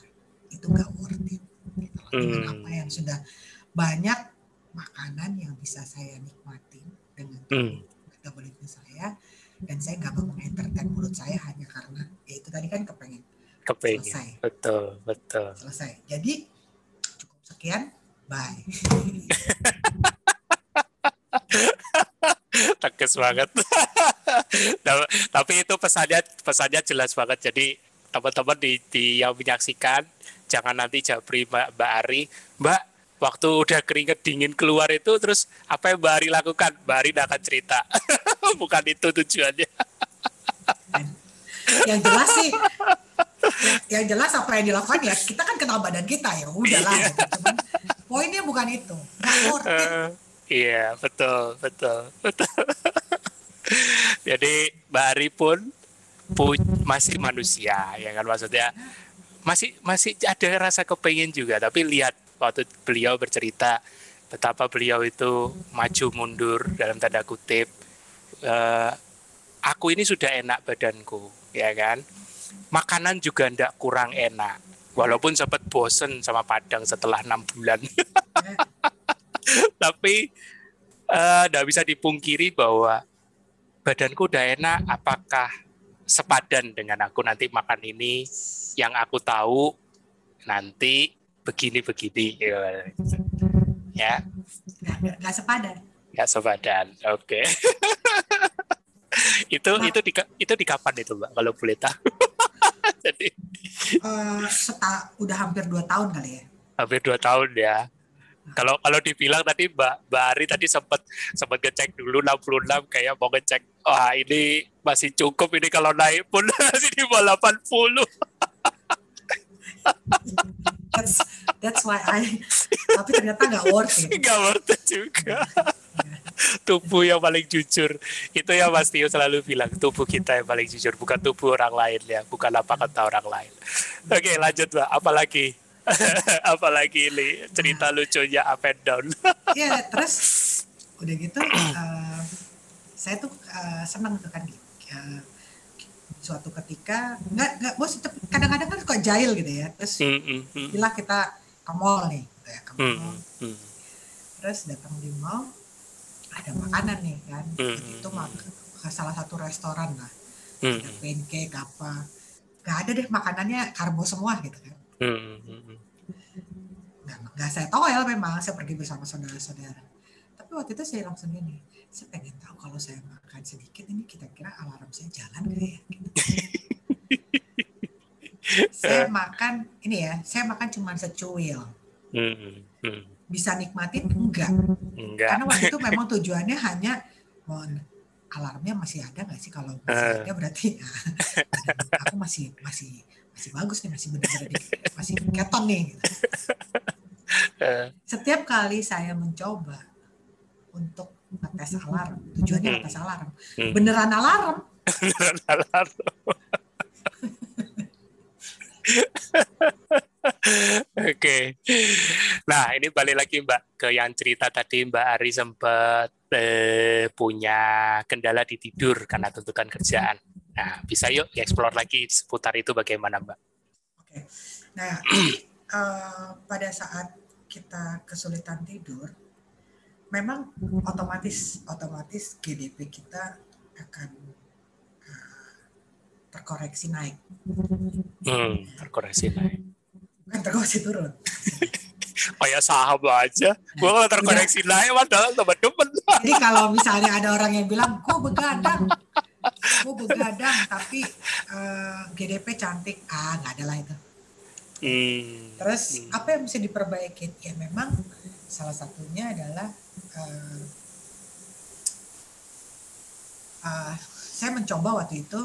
itu nggak worth it. Gitu. Dengan apa yang sudah banyak makanan yang bisa saya nikmatin dengan metabolisme saya, dan saya nggak mau entertain mulut saya hanya karena ya itu tadi kan kepengen. Selesai. Betul. Selesai. Jadi cukup sekian. Bye. Tegas banget. Tapi itu pesannya jelas banget. Jadi teman-teman di yang menyaksikan, jangan nanti japri Mbak Ari, Mbak, waktu udah keringet dingin keluar itu, terus apa yang Mbak Ari lakukan? Mbak Ari akan cerita. Bukan itu tujuannya. Yang jelas apa yang dilakukan ya kita kan kenal badan kita, ya udahlah. Gitu. Cuman poinnya bukan itu. Iya, betul. Jadi Mbak Ari pun masih manusia, ya kan, maksudnya masih ada rasa kepengen juga. Tapi lihat waktu beliau bercerita betapa beliau itu maju mundur dalam tanda kutip. Aku ini sudah enak badanku, ya kan. Makanan juga tidak kurang enak, walaupun sempat bosen sama Padang setelah 6 bulan. Tapi tidak bisa dipungkiri bahwa badanku udah enak. Apakah sepadan dengan aku nanti makan ini? Yang aku tahu nanti begini ya. Nggak sepadan. Oke. Itu di kapan itu, Mbak, kalau boleh tahu? Jadi udah hampir 2 tahun kali ya. Hampir 2 tahun ya. Kalau dibilang tadi Mbak Ari tadi sempat ngecek dulu 66, kayak mau ngecek, wah ini masih cukup ini kalau naik pun masih di bawah 80. That's why tapi ternyata nggak worth it. Nggak worth it juga. Tubuh yang paling jujur. Itu yang Mas Tio selalu bilang, tubuh kita yang paling jujur, bukan tubuh orang lain ya, bukan apa kata orang lain. Oke, lanjut Mbak, apalagi ini cerita lucunya up and down. Ya, terus udah gitu saya tuh senang tuh kan, suatu ketika nggak bos, kadang-kadang kan suka jahil gitu ya, terus bila kita ke mall nih gitu ya, terus datang di mall ada makanan nih kan, itu salah satu restoran lah, ada pancake apa, nggak ada deh makanannya karbo semua gitu kan. Nggak saya toel, memang saya pergi bersama saudara-saudara. Tapi waktu itu saya langsung gini, saya pengen tahu kalau saya makan sedikit ini kira-kira alarm saya jalan gak ya? Gitu. Saya makan cuma secuil. Bisa nikmatin? Enggak. Karena waktu itu memang tujuannya hanya alarmnya masih ada nggak sih? Kalau masih ada berarti aku masih bagus nih, masih benar-benar masih keton nih. Gitu. Setiap kali saya mencoba untuk ngetes alarm, tujuannya ngetes alarm, beneran alarm. Oke. Nah, ini balik lagi Mbak ke yang cerita tadi, Mbak Ari sempat punya kendala di tidur karena tuntutan kerjaan. Nah, bisa yuk explore lagi seputar itu bagaimana Mbak? Oke. Nah, pada saat kita kesulitan tidur, memang otomatis GDP kita akan terkoreksi naik. Terkoreksi naik. Bukan terkoreksi turun. Kayak saham aja. Gue kalau terkoreksi naik, padahal teman-teman. Jadi kalau misalnya ada orang yang bilang, gue begadang, tapi GDP cantik, nggak ada lah itu. Terus apa yang mesti diperbaiki? Ya memang salah satunya adalah saya mencoba waktu itu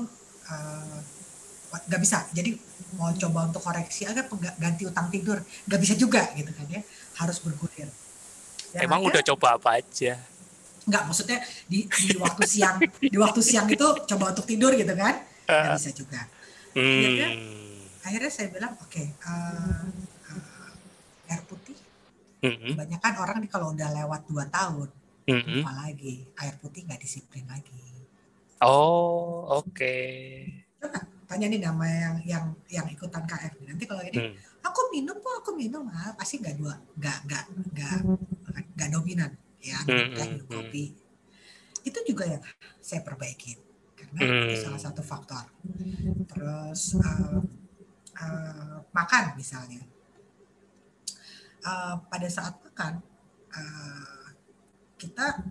nggak bisa. Jadi mau coba untuk koreksi agak ganti utang tidur, nggak bisa juga gitu kan ya, harus bergulir. Emang udah coba apa aja? Nggak, maksudnya di waktu siang itu coba untuk tidur gitu kan, nggak bisa juga. Akhirnya saya bilang oke, air putih. Kebanyakan orang nih kalau udah lewat 2 tahun lupa lagi, air putih nggak disiplin lagi. Oh, oke. Coba tanya nih nama yang ikutan KF nih. Nanti kalau ini aku minum pasti nggak dominan ya, minum teh, minum kopi. Itu juga yang saya perbaikin karena itu salah satu faktor. Terus makan misalnya, pada saat makan kita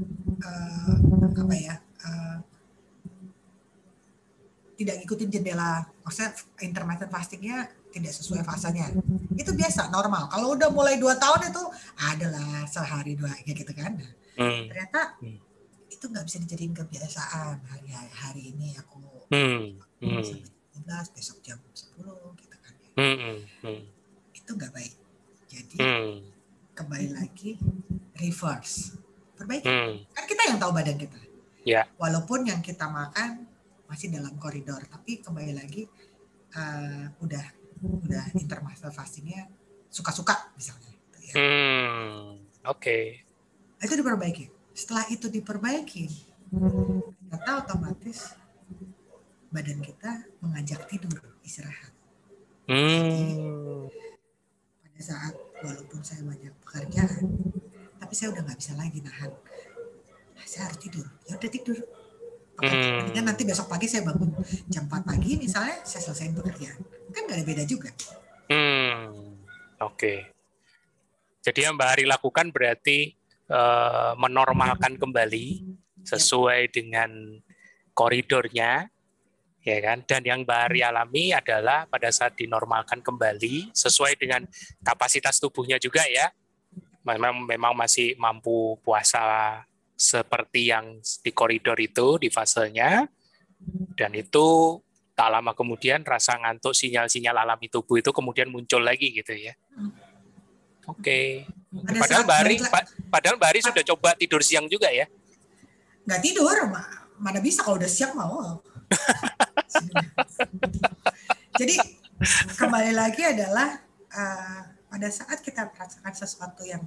tidak ikutin jendela, maksudnya intermittent fastingnya tidak sesuai fasanya. Itu biasa, normal. Kalau udah mulai 2 tahun itu adalah sehari 2 kayak gitu kan. Ternyata itu nggak bisa dijadiin kebiasaan. Hari ini aku sampai 12, besok jam 10 gitu kan. Itu nggak baik. Jadi kembali lagi reverse, perbaiki. Kan kita yang tahu badan kita. Walaupun yang kita makan masih dalam koridor, tapi kembali lagi udah intermittent fastingnya suka-suka misalnya. Ya. Oke. Itu diperbaiki. Setelah itu diperbaiki, ternyata otomatis badan kita mengajak tidur, istirahat. Jadi pada saat walaupun saya banyak pekerjaan, tapi saya udah nggak bisa lagi nahan. Saya harus tidur. Ya udah tidur. Mendingan nanti besok pagi saya bangun jam 4 pagi misalnya, saya selesaiin pekerjaan. Kan nggak ada beda juga. Oke. Jadi yang Mbak Ari lakukan berarti menormalkan kembali sesuai dengan koridornya, ya kan? Dan yang Mbak Ari alami adalah pada saat dinormalkan kembali sesuai dengan kapasitas tubuhnya juga ya. Memang masih mampu puasa seperti yang di koridor itu, di fasenya, dan itu tak lama kemudian rasa ngantuk, sinyal-sinyal alami tubuh itu kemudian muncul lagi gitu ya. Oke. Padahal Mbak Ari sudah coba tidur siang juga ya? Nggak tidur, mana bisa kalau udah siang mau. Jadi kembali lagi adalah pada saat kita merasakan sesuatu yang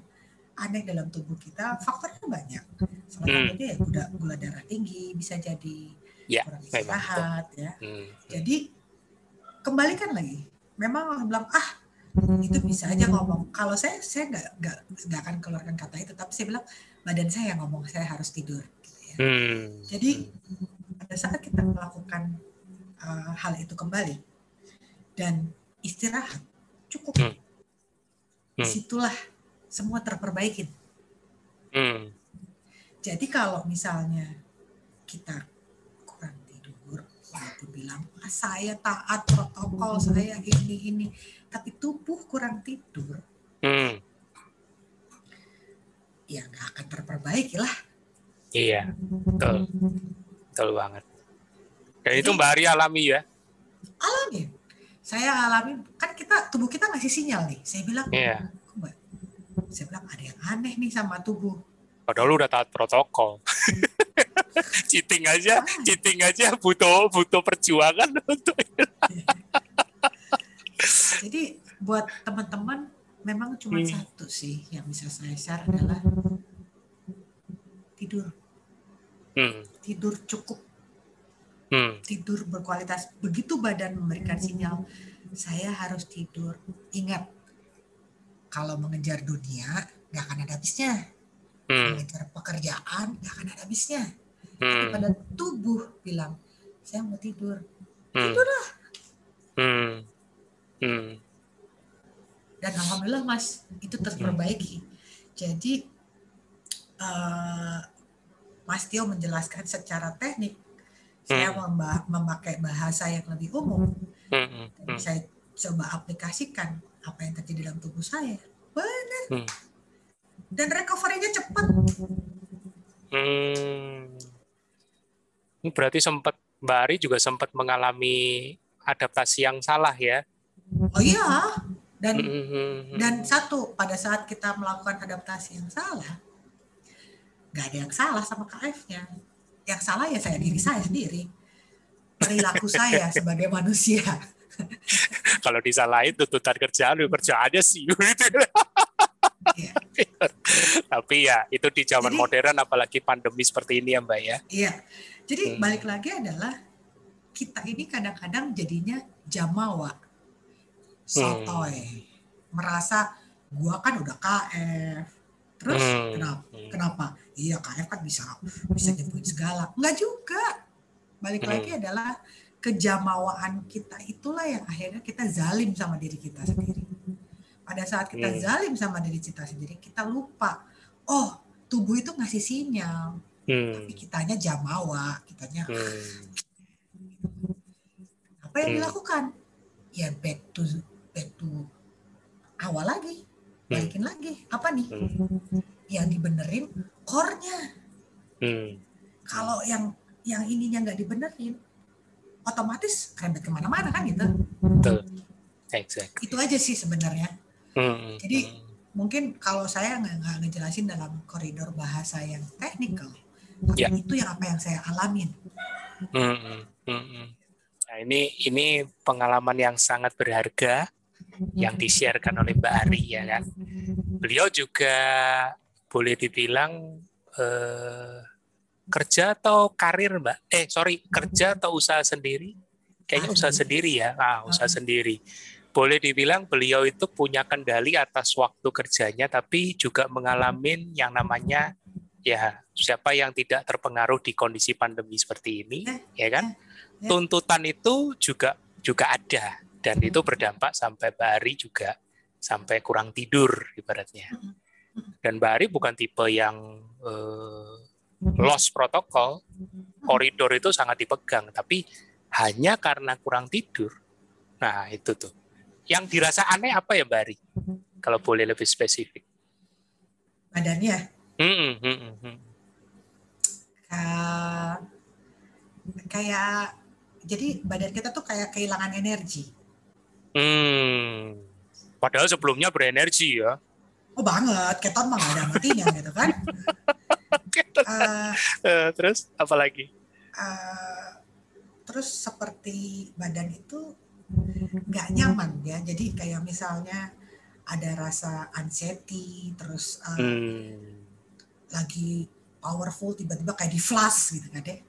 aneh dalam tubuh kita, faktornya banyak. Salah satunya ya gula darah tinggi, bisa jadi kurang istirahat ya. Jadi kembalikan lagi. Memang orang bilang itu bisa aja ngomong. Kalau saya nggak akan keluarkan kata itu, tapi saya bilang badan saya yang ngomong saya harus tidur. Gitu ya. Jadi pada saat kita melakukan hal itu kembali dan istirahat cukup, disitulah semua terperbaikin. Jadi kalau misalnya kita kurang tidur, walaupun bilang saya taat protokol, saya ini, tapi tubuh kurang tidur, ya nggak akan terperbaiki lah. Iya, betul banget. Dan jadi, itu Mbak Ari alami ya? Alami. Saya alami, kan tubuh kita ngasih sinyal nih. Saya bilang, saya bilang ada yang aneh nih sama tubuh. Padahal lu udah taat protokol. cheating aja butuh perjuangan untuk itu. Jadi buat teman-teman memang cuma satu sih yang bisa saya share adalah tidur. Tidur cukup. Tidur berkualitas. Begitu badan memberikan sinyal saya harus tidur, ingat kalau mengejar dunia nggak akan ada habisnya. Mengejar pekerjaan nggak akan ada habisnya. Tapi pada tubuh bilang saya mau tidur, tidurlah. Dan alhamdulillah Mas itu terperbaiki. Jadi Mas Tio menjelaskan secara teknik, saya memakai bahasa yang lebih umum. Dan saya coba aplikasikan apa yang terjadi dalam tubuh saya. Benar. Dan recovery-nya cepat. Berarti sempat Mbak Ari juga sempat mengalami adaptasi yang salah ya. Oh iya, dan satu, pada saat kita melakukan adaptasi yang salah, nggak ada yang salah sama KF-nya. Yang salah ya diri saya sendiri, perilaku saya sebagai manusia. Kalau disalahin tuntutan kerjaan aja sih. Ya. Tapi ya itu di zaman Jadi, modern apalagi pandemi seperti ini ya Mbak ya. Iya, jadi balik lagi adalah kita ini kadang-kadang jadinya jamawa, sotoy, merasa gua kan udah KF, terus kenapa? Iya KF kan bisa nyembuhin segala, enggak juga. Balik lagi adalah kejamawaan kita itulah yang akhirnya kita zalim sama diri kita sendiri. Pada saat kita zalim sama diri kita sendiri, kita lupa, oh tubuh itu ngasih sinyal, tapi kitanya jamawa, kitanya apa yang dilakukan? Ya back to awal lagi, balikin lagi. Apa nih? Yang dibenerin core-nya. Kalau yang ininya nggak dibenerin, otomatis rembet kemana-mana kan gitu. Betul. Exactly. Itu aja sih sebenarnya. Jadi mungkin kalau saya nggak ngejelasin dalam koridor bahasa yang teknikal, tapi itu yang apa yang saya alamin. Nah, ini pengalaman yang sangat berharga yang di-sharekan oleh Mbak Ari ya kan. Beliau juga boleh dibilang kerja atau karir Mbak? Kerja atau usaha sendiri? Kayaknya usaha sendiri ya. Usaha sendiri. Boleh dibilang beliau itu punya kendali atas waktu kerjanya, tapi juga mengalami yang namanya ya siapa yang tidak terpengaruh di kondisi pandemi seperti ini, ya kan? Tuntutan itu juga ada, dan itu berdampak sampai Mbak Ari juga sampai kurang tidur ibaratnya. Dan Mbak Ari bukan tipe yang lost protokol, koridor itu sangat dipegang, tapi hanya karena kurang tidur. Nah itu tuh. Yang dirasa aneh apa ya Mbak Ari? Kalau boleh lebih spesifik. Badannya? Kayak jadi badan kita tuh kayak kehilangan energi. Padahal sebelumnya berenergi ya. Oh banget, keton mah gak ada matinya gitu kan. Terus apa lagi? Terus seperti badan itu nggak nyaman ya, jadi kayak misalnya ada rasa anxiety, terus lagi powerful tiba-tiba kayak di flash gitu kan deh.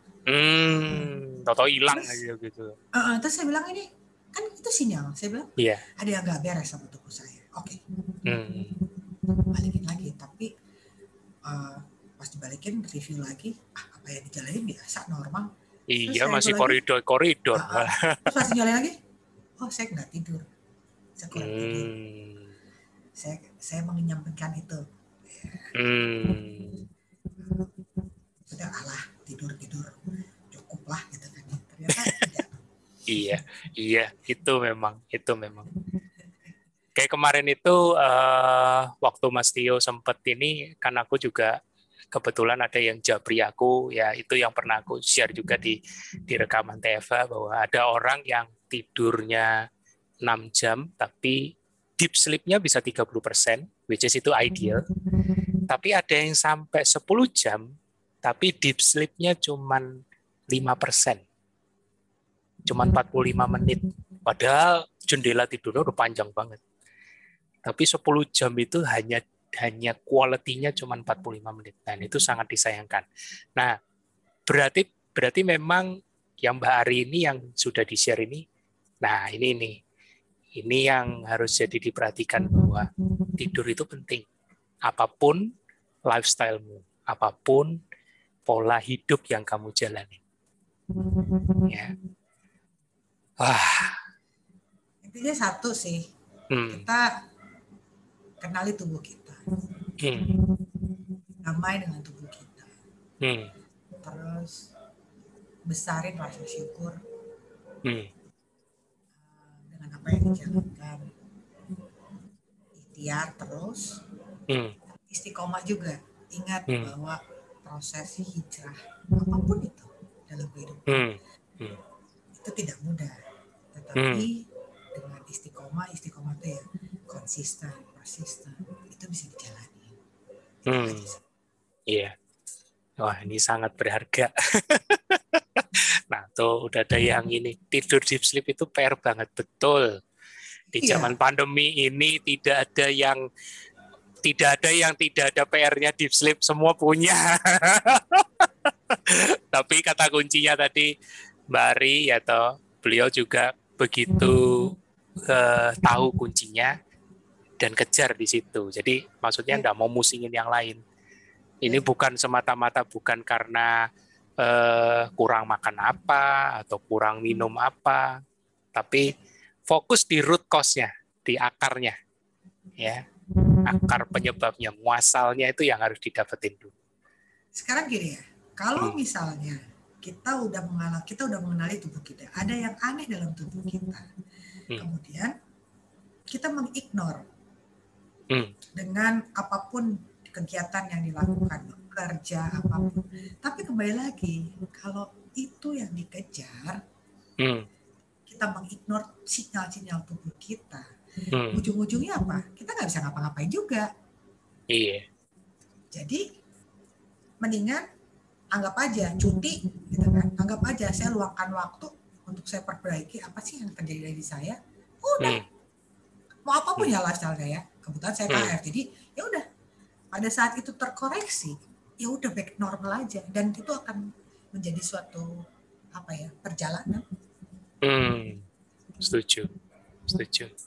Tahu hilang aja gitu. Terus saya bilang ini kan itu sinyal, saya bilang ada yang nggak beres sama tubuh saya. Oke. Balikin lagi, tapi pas dibalikin review lagi, apa yang dijalanin biasa normal. Iya masih koridor. Terus pas dijalanin lagi, oh saya nggak tidur, saya kurang tidur. Saya menyampaikan itu. Sudah alah tidur cukup lah gitu kan. Ternyata tidak. Iya itu memang. Kayak kemarin itu waktu Mas Tio sempet ini kan aku juga kebetulan ada yang japri aku ya, itu yang pernah aku share juga di rekaman TFA bahwa ada orang yang tidurnya 6 jam tapi deep sleep-nya bisa 30%, which is itu ideal. Tapi ada yang sampai 10 jam tapi deep sleep-nya cuman 5%. Cuman 45 menit. Padahal jendela tidurnya udah panjang banget. Tapi 10 jam itu hanya quality-nya cuma 45 menit. Dan itu sangat disayangkan. Nah, berarti memang yang Mbak Ari ini yang sudah di-share ini, nah ini yang harus jadi diperhatikan bahwa tidur itu penting. Apapun lifestyle-mu, apapun pola hidup yang kamu jalani. Ya. Intinya satu sih, kita kenali tubuh kita. Damai dengan tubuh kita. Terus besarin rasa syukur dengan apa yang dijalankan. Ikhtiar terus. Istiqomah juga. Ingat bahwa proses hijrah apapun itu dalam kehidupan Hmm. Itu tidak mudah. Tetapi dengan istiqomah itu ya konsisten, persisten, itu bisa dijalani. Iya. Wah, ini sangat berharga. Nah, tuh udah ada yang ini. Tidur deep sleep itu PR banget, betul. Di zaman pandemi ini tidak ada yang tidak ada PR-nya deep sleep, semua punya. Tapi kata kuncinya tadi Mbak Ari atau beliau juga begitu tahu kuncinya dan kejar di situ. Jadi maksudnya nggak mau musingin yang lain. Ini bukan semata-mata bukan karena kurang makan apa atau kurang minum apa, tapi fokus di root cause-nya, di akarnya, ya, akar penyebabnya, muasalnya itu yang harus didapetin dulu. Sekarang gini ya, kalau misalnya kita udah mengenali tubuh kita, ada yang aneh dalam tubuh kita, kemudian kita mengignore dengan apapun kegiatan yang dilakukan, kerja apapun. Tapi kembali lagi, kalau itu yang dikejar, kita mengignore sinyal-sinyal tubuh kita, ujung-ujungnya apa? Kita nggak bisa ngapa-ngapain juga. Iya. Jadi mendingan anggap aja cuti, gitu kan? Anggap aja saya luangkan waktu untuk saya perbaiki apa sih yang terjadi dari saya. Udah, mau apapun ya lifestyle saya. Kebetulan saya KF, jadi ya udah. Pada saat itu terkoreksi, ya udah back normal aja, dan itu akan menjadi suatu perjalanan. Setuju.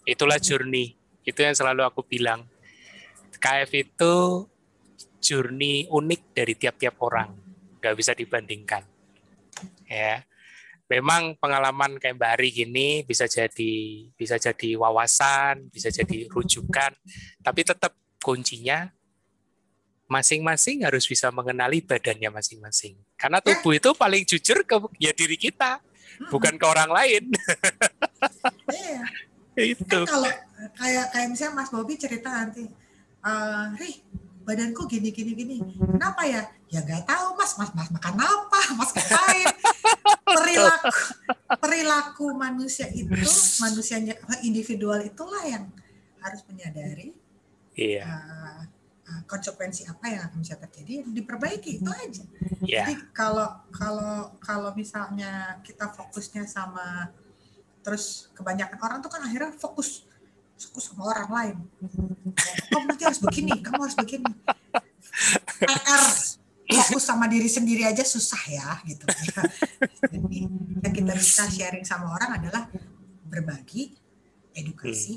Itulah journey. Itu yang selalu aku bilang. KF itu journey unik dari tiap-tiap orang, nggak bisa dibandingkan. Ya, memang pengalaman kayak Mbak Ari gini bisa jadi wawasan, bisa jadi rujukan, tapi tetap kuncinya masing-masing harus bisa mengenali badannya masing-masing. Karena tubuh itu paling jujur ke diri kita, bukan ke orang lain. Iya. Itu. Kan kalau kayak misalnya Mas Bobi cerita nanti, badanku gini. Kenapa ya? Ya nggak tahu Mas makan apa? Mas ngapain? Perilaku manusia itu, manusianya individual itulah yang harus menyadari. Iya. Konsekuensi apa yang akan bisa terjadi, diperbaiki, itu aja. Yeah. Jadi kalau misalnya kita fokusnya sama, terus kebanyakan orang tuh kan akhirnya fokus sama orang lain. Kamu harus begini, PR fokus sama diri sendiri aja susah ya, gitu. Jadi yang kita bisa sharing sama orang adalah berbagi, edukasi,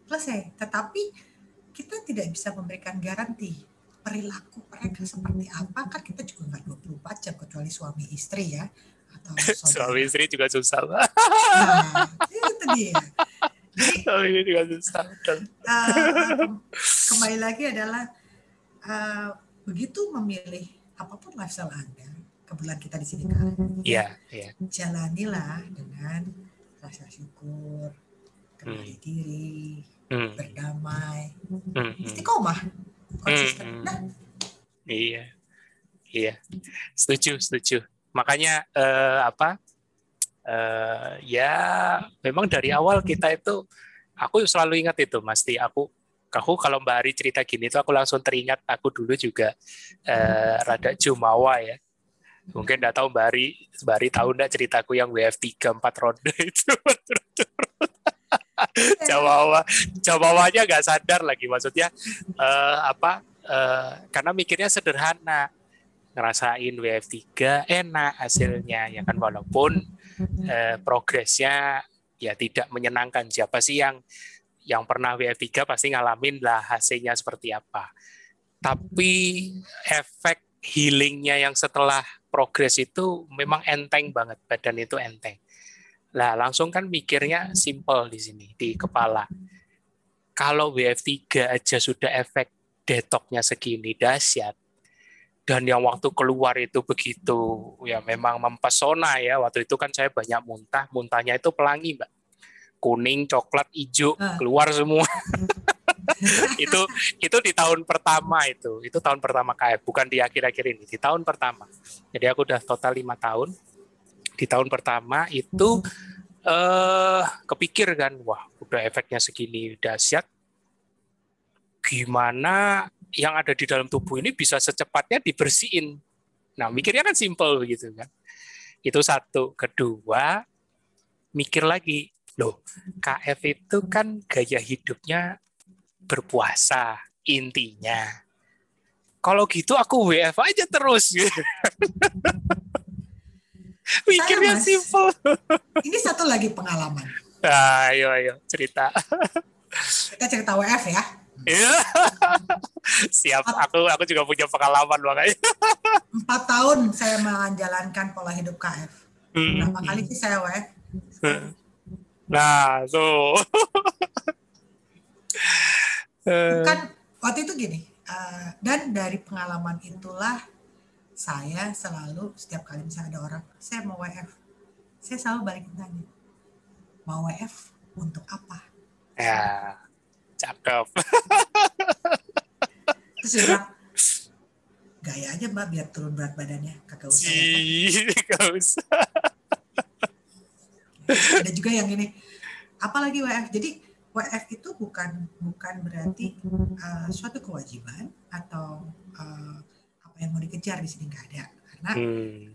selesai. Tetapi kita tidak bisa memberikan garansi perilaku mereka seperti apa, kan kita juga nggak 24 jam kecuali suami istri ya, atau suami istri juga susah. Nah, itu dia. Jadi suami istri juga susah. Kembali lagi adalah begitu memilih apapun lifestyle Anda, kebetulan kita di sini kan, jalanilah dengan rasa syukur, kenali diri, berdamai, istiqomah, konsisten. Iya, setuju. Makanya ya memang dari awal kita itu, aku selalu ingat itu, Masti. Aku kalau Mbak Ari cerita gini itu aku langsung teringat aku dulu juga rada jumawa ya. Mungkin nggak tahu Mbak Ari tahu nggak ceritaku yang WF3 4 ronde itu. Jawawanya nggak sadar lagi, maksudnya karena mikirnya sederhana, ngerasain WF3 enak hasilnya ya kan, walaupun progresnya ya tidak menyenangkan. Siapa sih yang pernah WF3 pasti ngalamin lah hasilnya seperti apa. Tapi efek healingnya yang setelah progres itu memang enteng banget, badan itu enteng. Lah langsung kan mikirnya simple di sini di kepala. Kalau WF3 aja sudah efek detoknya segini dahsyat, dan yang waktu keluar itu begitu ya memang mempesona ya. Waktu itu kan saya banyak muntahnya itu pelangi Mbak, kuning, coklat, hijau, keluar semua. itu di tahun pertama, itu tahun pertama KF, bukan di akhir-akhir ini, di tahun pertama. Jadi aku udah total 5 tahun. di tahun pertama itu kepikir kan, wah udah efeknya segini dahsyat, gimana yang ada di dalam tubuh ini bisa secepatnya dibersihin. Nah, mikirnya kan simpel begitu kan. Itu satu. Kedua, mikir lagi, loh, KF itu kan gaya hidupnya berpuasa intinya. Kalau gitu aku WF aja terus. Mikirnya simpel. Ini satu lagi pengalaman. Ayo cerita. Kita cerita WF ya. Siap, aku juga punya pengalaman makanya. 4 tahun saya menjalankan pola hidup KF. Berapa kali sih saya WF? Nah, tuh. Bukan, waktu itu gini, dan dari pengalaman itulah saya selalu setiap kali misalnya ada orang, saya mau WF, saya selalu balikin tanya, mau WF untuk apa? Ya, cakep. Terus dia bilang, gaya aja mbak biar turun berat badannya, kagak usah WF. Gak usah. Ada juga yang gini, apalagi WF. Jadi WF itu bukan berarti suatu kewajiban atau apa yang mau dikejar di sini, nggak ada. Karena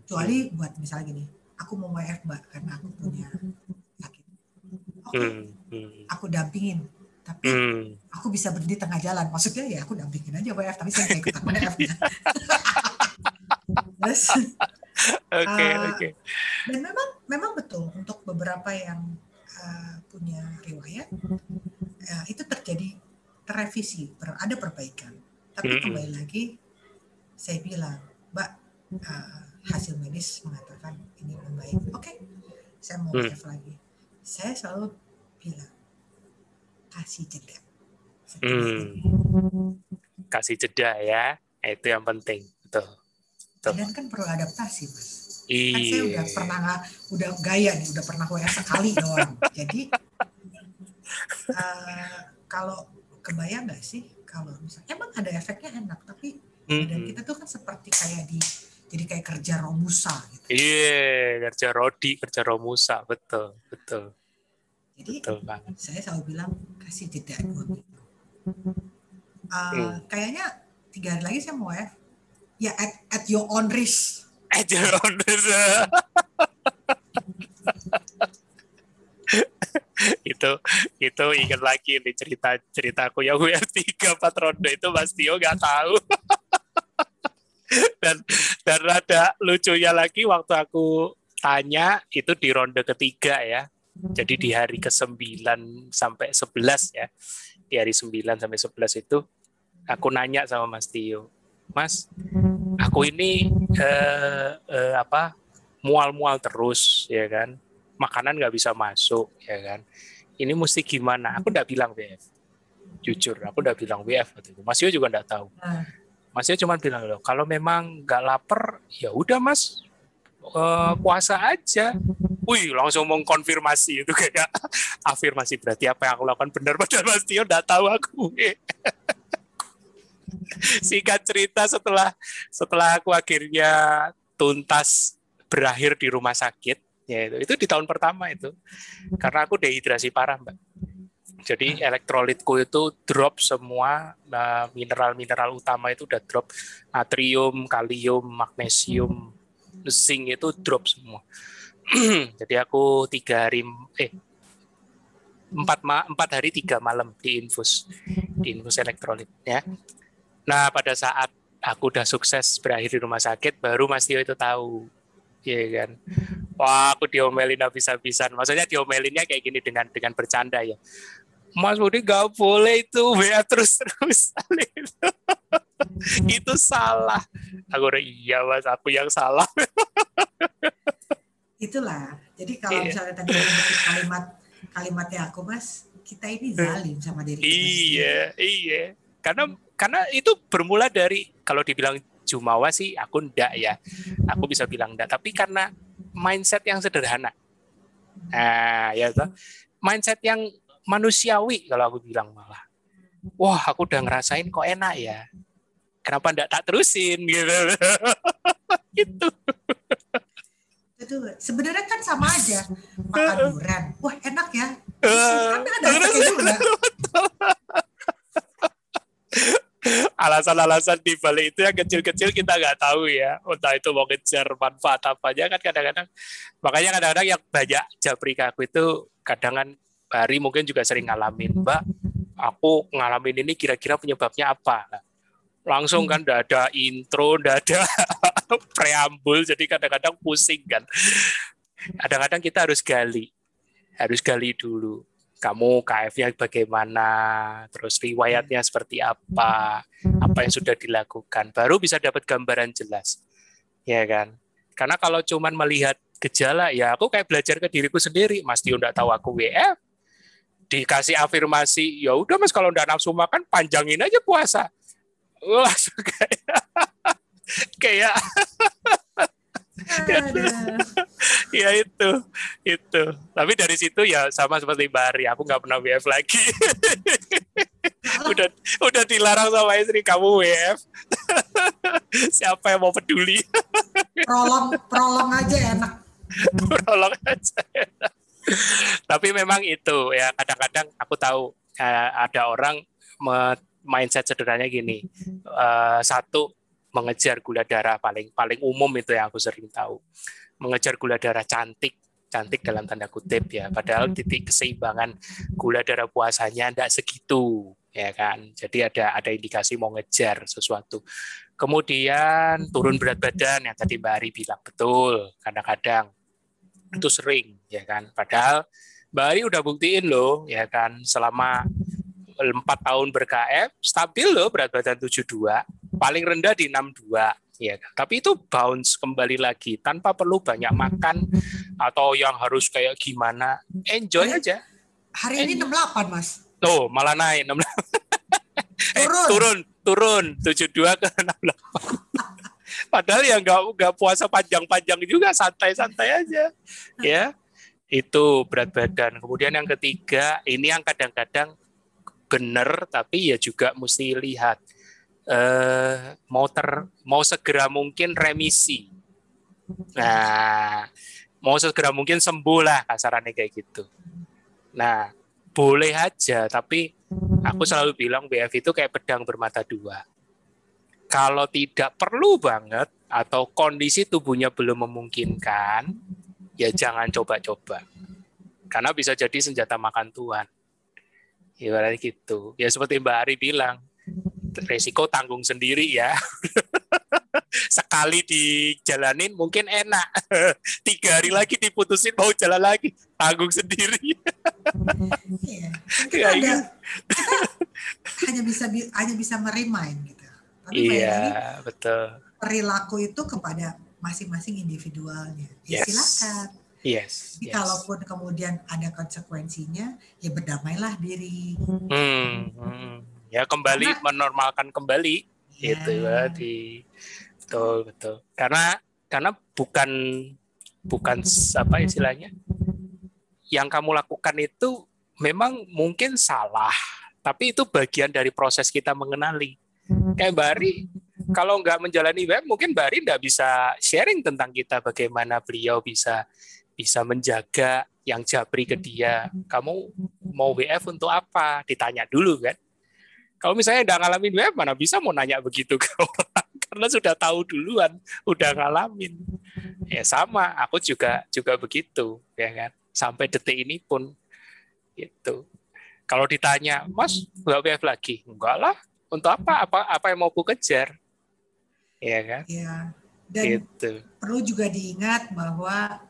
kecuali buat misalnya gini, aku mau WF mbak karena aku punya sakit. Oke, aku dampingin. Tapi aku bisa berhenti tengah jalan. Maksudnya ya aku dampingin aja WF, tapi saya nggak ikutan WF. Terus, Oke. Dan memang betul untuk beberapa yang punya riwayat itu terrevisi, ada perbaikan. Tapi kembali lagi saya bilang, Mbak, hasil medis mengatakan ini membaik. Oke, saya mau WF lagi. Saya selalu bilang kasih jeda. Kasih jeda ya, itu yang penting. Betul. Badan kan perlu adaptasi, Mas. Kan saya udah gaya nih, udah pernah WF sekali doang. Jadi kalau kebayang nggak sih kalau misalnya emang ada efeknya enak, tapi badan kita tuh kan seperti kayak jadi kayak kerja romusa gitu. Iya, kerja romusa, betul. Jadi betul banget. Saya selalu bilang kasih jeda 2 minggu. Kayaknya 3 hari lagi saya mau WF. Ya at your own risk. At your own risk. itu ingat lagi nih ceritaku yang WF 3-4 ronde itu Mas Tio nggak tahu. dan ada lucunya lagi waktu aku tanya itu di ronde ketiga ya. Jadi di hari ke-9 sampai 11 ya. Di hari 9 sampai 11 itu aku nanya sama Mas Tio, Mas, aku ini mual-mual terus ya kan. Makanan nggak bisa masuk ya kan. Ini mesti gimana? Aku nggak bilang WF. Jujur, aku nggak bilang WF waktu itu. Mas Tio juga nggak tahu. Mas Tio cuma bilang, loh, kalau memang nggak lapar, ya udah Mas, puasa aja. Wih, langsung mengkonfirmasi itu kayak afirmasi, berarti apa yang aku lakukan benar, padahal Mas Tio nggak tahu aku. Singkat cerita, setelah aku akhirnya tuntas berakhir di rumah sakit, ya itu di tahun pertama itu, karena aku dehidrasi parah, Mbak. Jadi elektrolitku itu drop semua, mineral utama itu udah drop, natrium, kalium, magnesium, zinc itu drop semua. Jadi aku 4 hari 3 malam diinfus elektrolit ya. Nah pada saat aku udah sukses berakhir di rumah sakit, baru Mas Tio itu tahu, ya kan. Wah aku diomelin habis-habisan. Maksudnya diomelinnya kayak gini dengan bercanda ya. Mas Budi nggak boleh itu WA terus-terusan itu. Itu salah. Aku udah iya Mas, aku yang salah. Itulah. Jadi kalau misalnya tadi kalimatnya aku Mas, kita ini zalim sama diri kita. Iya. Karena itu bermula dari, kalau dibilang jumawa sih aku enggak ya. Aku bisa bilang enggak, tapi karena mindset yang sederhana. Nah, ya toh. Mindset yang manusiawi kalau aku bilang malah. Wah, aku udah ngerasain kok enak ya. Kenapa enggak tak terusin gitu. Gitu. Itu gitu. Sebenarnya kan sama aja makan durian. Wah enak ya. Kan ada efeknya juga. Alasan-alasan di balik itu yang kecil-kecil kita nggak tahu ya. Entah itu mau ngejar manfaat apanya kan kadang-kadang. Makanya kadang-kadang yang banyak japri ke aku itu kadang kan Hari mungkin juga sering ngalamin, Mbak, aku ngalamin ini kira-kira penyebabnya apa. Nah, langsung kan udah ada intro, udah ada preambul, jadi kadang-kadang pusing kan. Kadang-kadang kita harus gali dulu. Kamu KF-nya bagaimana, terus riwayatnya seperti apa yang sudah dilakukan, baru bisa dapat gambaran jelas, ya kan? Karena kalau cuman melihat gejala, ya aku kayak belajar ke diriku sendiri. Mas Tio nggak tahu aku WF, dikasih afirmasi, ya udah Mas kalau nggak nafsu makan panjangin aja puasa. Langsung kayak ya itu. Tapi dari situ ya sama seperti Mbak Ari, aku nggak pernah WF lagi. udah dilarang sama istri, kamu WF. Siapa yang mau peduli? Prolong aja enak. Prolong aja enak. Tapi memang itu ya, kadang-kadang aku tahu ada orang mindset sederhananya gini, satu mengejar gula darah, paling umum itu yang aku sering tahu, mengejar gula darah cantik dalam tanda kutip ya, padahal titik keseimbangan gula darah puasanya tidak segitu ya kan. Jadi ada indikasi mau ngejar sesuatu. Kemudian turun berat badan yang tadi Mbak Ari bilang, betul, kadang-kadang itu sering ya kan, padahal Mbak Ari udah buktiin loh ya kan, selama 4 tahun ber-KF stabil loh berat badan 72, paling rendah di 62 ya kan? Tapi itu bounce kembali lagi tanpa perlu banyak makan atau yang harus kayak gimana, enjoy aja. Hari ini 68 Mas. Tuh malah naik 68. turun 72 ke 68. Padahal ya nggak puasa panjang-panjang juga, santai-santai aja. Ya, itu berat badan. Kemudian yang ketiga, ini yang kadang-kadang benar, tapi ya juga mesti lihat. Mau segera mungkin remisi. Nah, mau segera mungkin sembuh lah, kasarannya kayak gitu. Nah, boleh aja, tapi aku selalu bilang BF itu kayak pedang bermata dua. Kalau tidak perlu banget atau kondisi tubuhnya belum memungkinkan, ya jangan coba-coba. Karena bisa jadi senjata makan Tuhan. Ibaratnya gitu. Ya seperti Mbak Ari bilang, resiko tanggung sendiri ya. Sekali dijalanin mungkin enak. 3 hari lagi diputusin mau jalan lagi, tanggung sendiri. Iya. Kita hanya bisa meremind gitu. Tapi iya, betul. Perilaku itu kepada masing-masing individualnya. Ya, silakan. Yes. Kalaupun kemudian ada konsekuensinya, ya berdamailah diri. Ya kembali menormalkan kembali, gitu berarti. Betul. Karena bukan apa istilahnya, yang kamu lakukan itu memang mungkin salah, tapi itu bagian dari proses kita mengenali. Kayak Mbak Ari, kalau nggak menjalani WF, mungkin Mbak Ari nggak bisa sharing tentang kita, bagaimana beliau bisa menjaga yang japri ke dia. Kamu mau WF untuk apa? Ditanya dulu kan. Kalau misalnya nggak ngalamin WF, mana bisa mau nanya begitu ke orang? Karena sudah tahu duluan, udah ngalamin. Ya sama, aku juga begitu, ya kan. Sampai detik ini pun gitu. Kalau ditanya, Mas, nggak WF lagi? Enggak lah. Untuk apa yang mau ku kejar? Ya kan? Ya. Dan gitu. Perlu juga diingat bahwa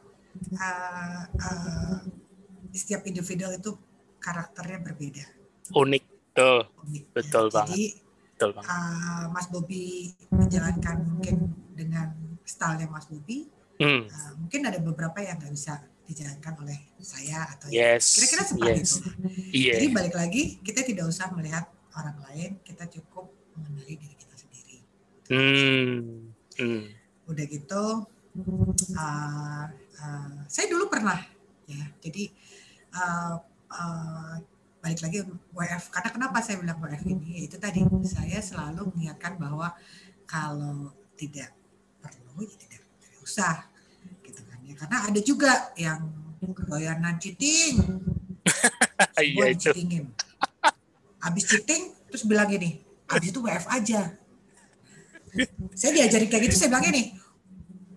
setiap individu itu karakternya berbeda. Unik. Betul banget. Jadi, Mas Bobi menjalankan mungkin dengan stylenya Mas Bobi, mungkin ada beberapa yang nggak bisa dijalankan oleh saya atau kira-kira seperti itu. Yeah. Jadi balik lagi, kita tidak usah melihat orang lain, kita cukup mengenali diri kita sendiri. Udah gitu, saya dulu pernah ya. Jadi balik lagi WF. Karena kenapa saya bilang WF ini? Itu tadi saya selalu mengingatkan bahwa kalau tidak perlu ya tidak usah, gitu kan Ya, karena ada juga yang kedoyanan cheating. Iya Semua itu. cheatingin. Habis cheating terus bilang gini, habis itu WF aja. Saya diajarin kayak gitu, saya bilang gini,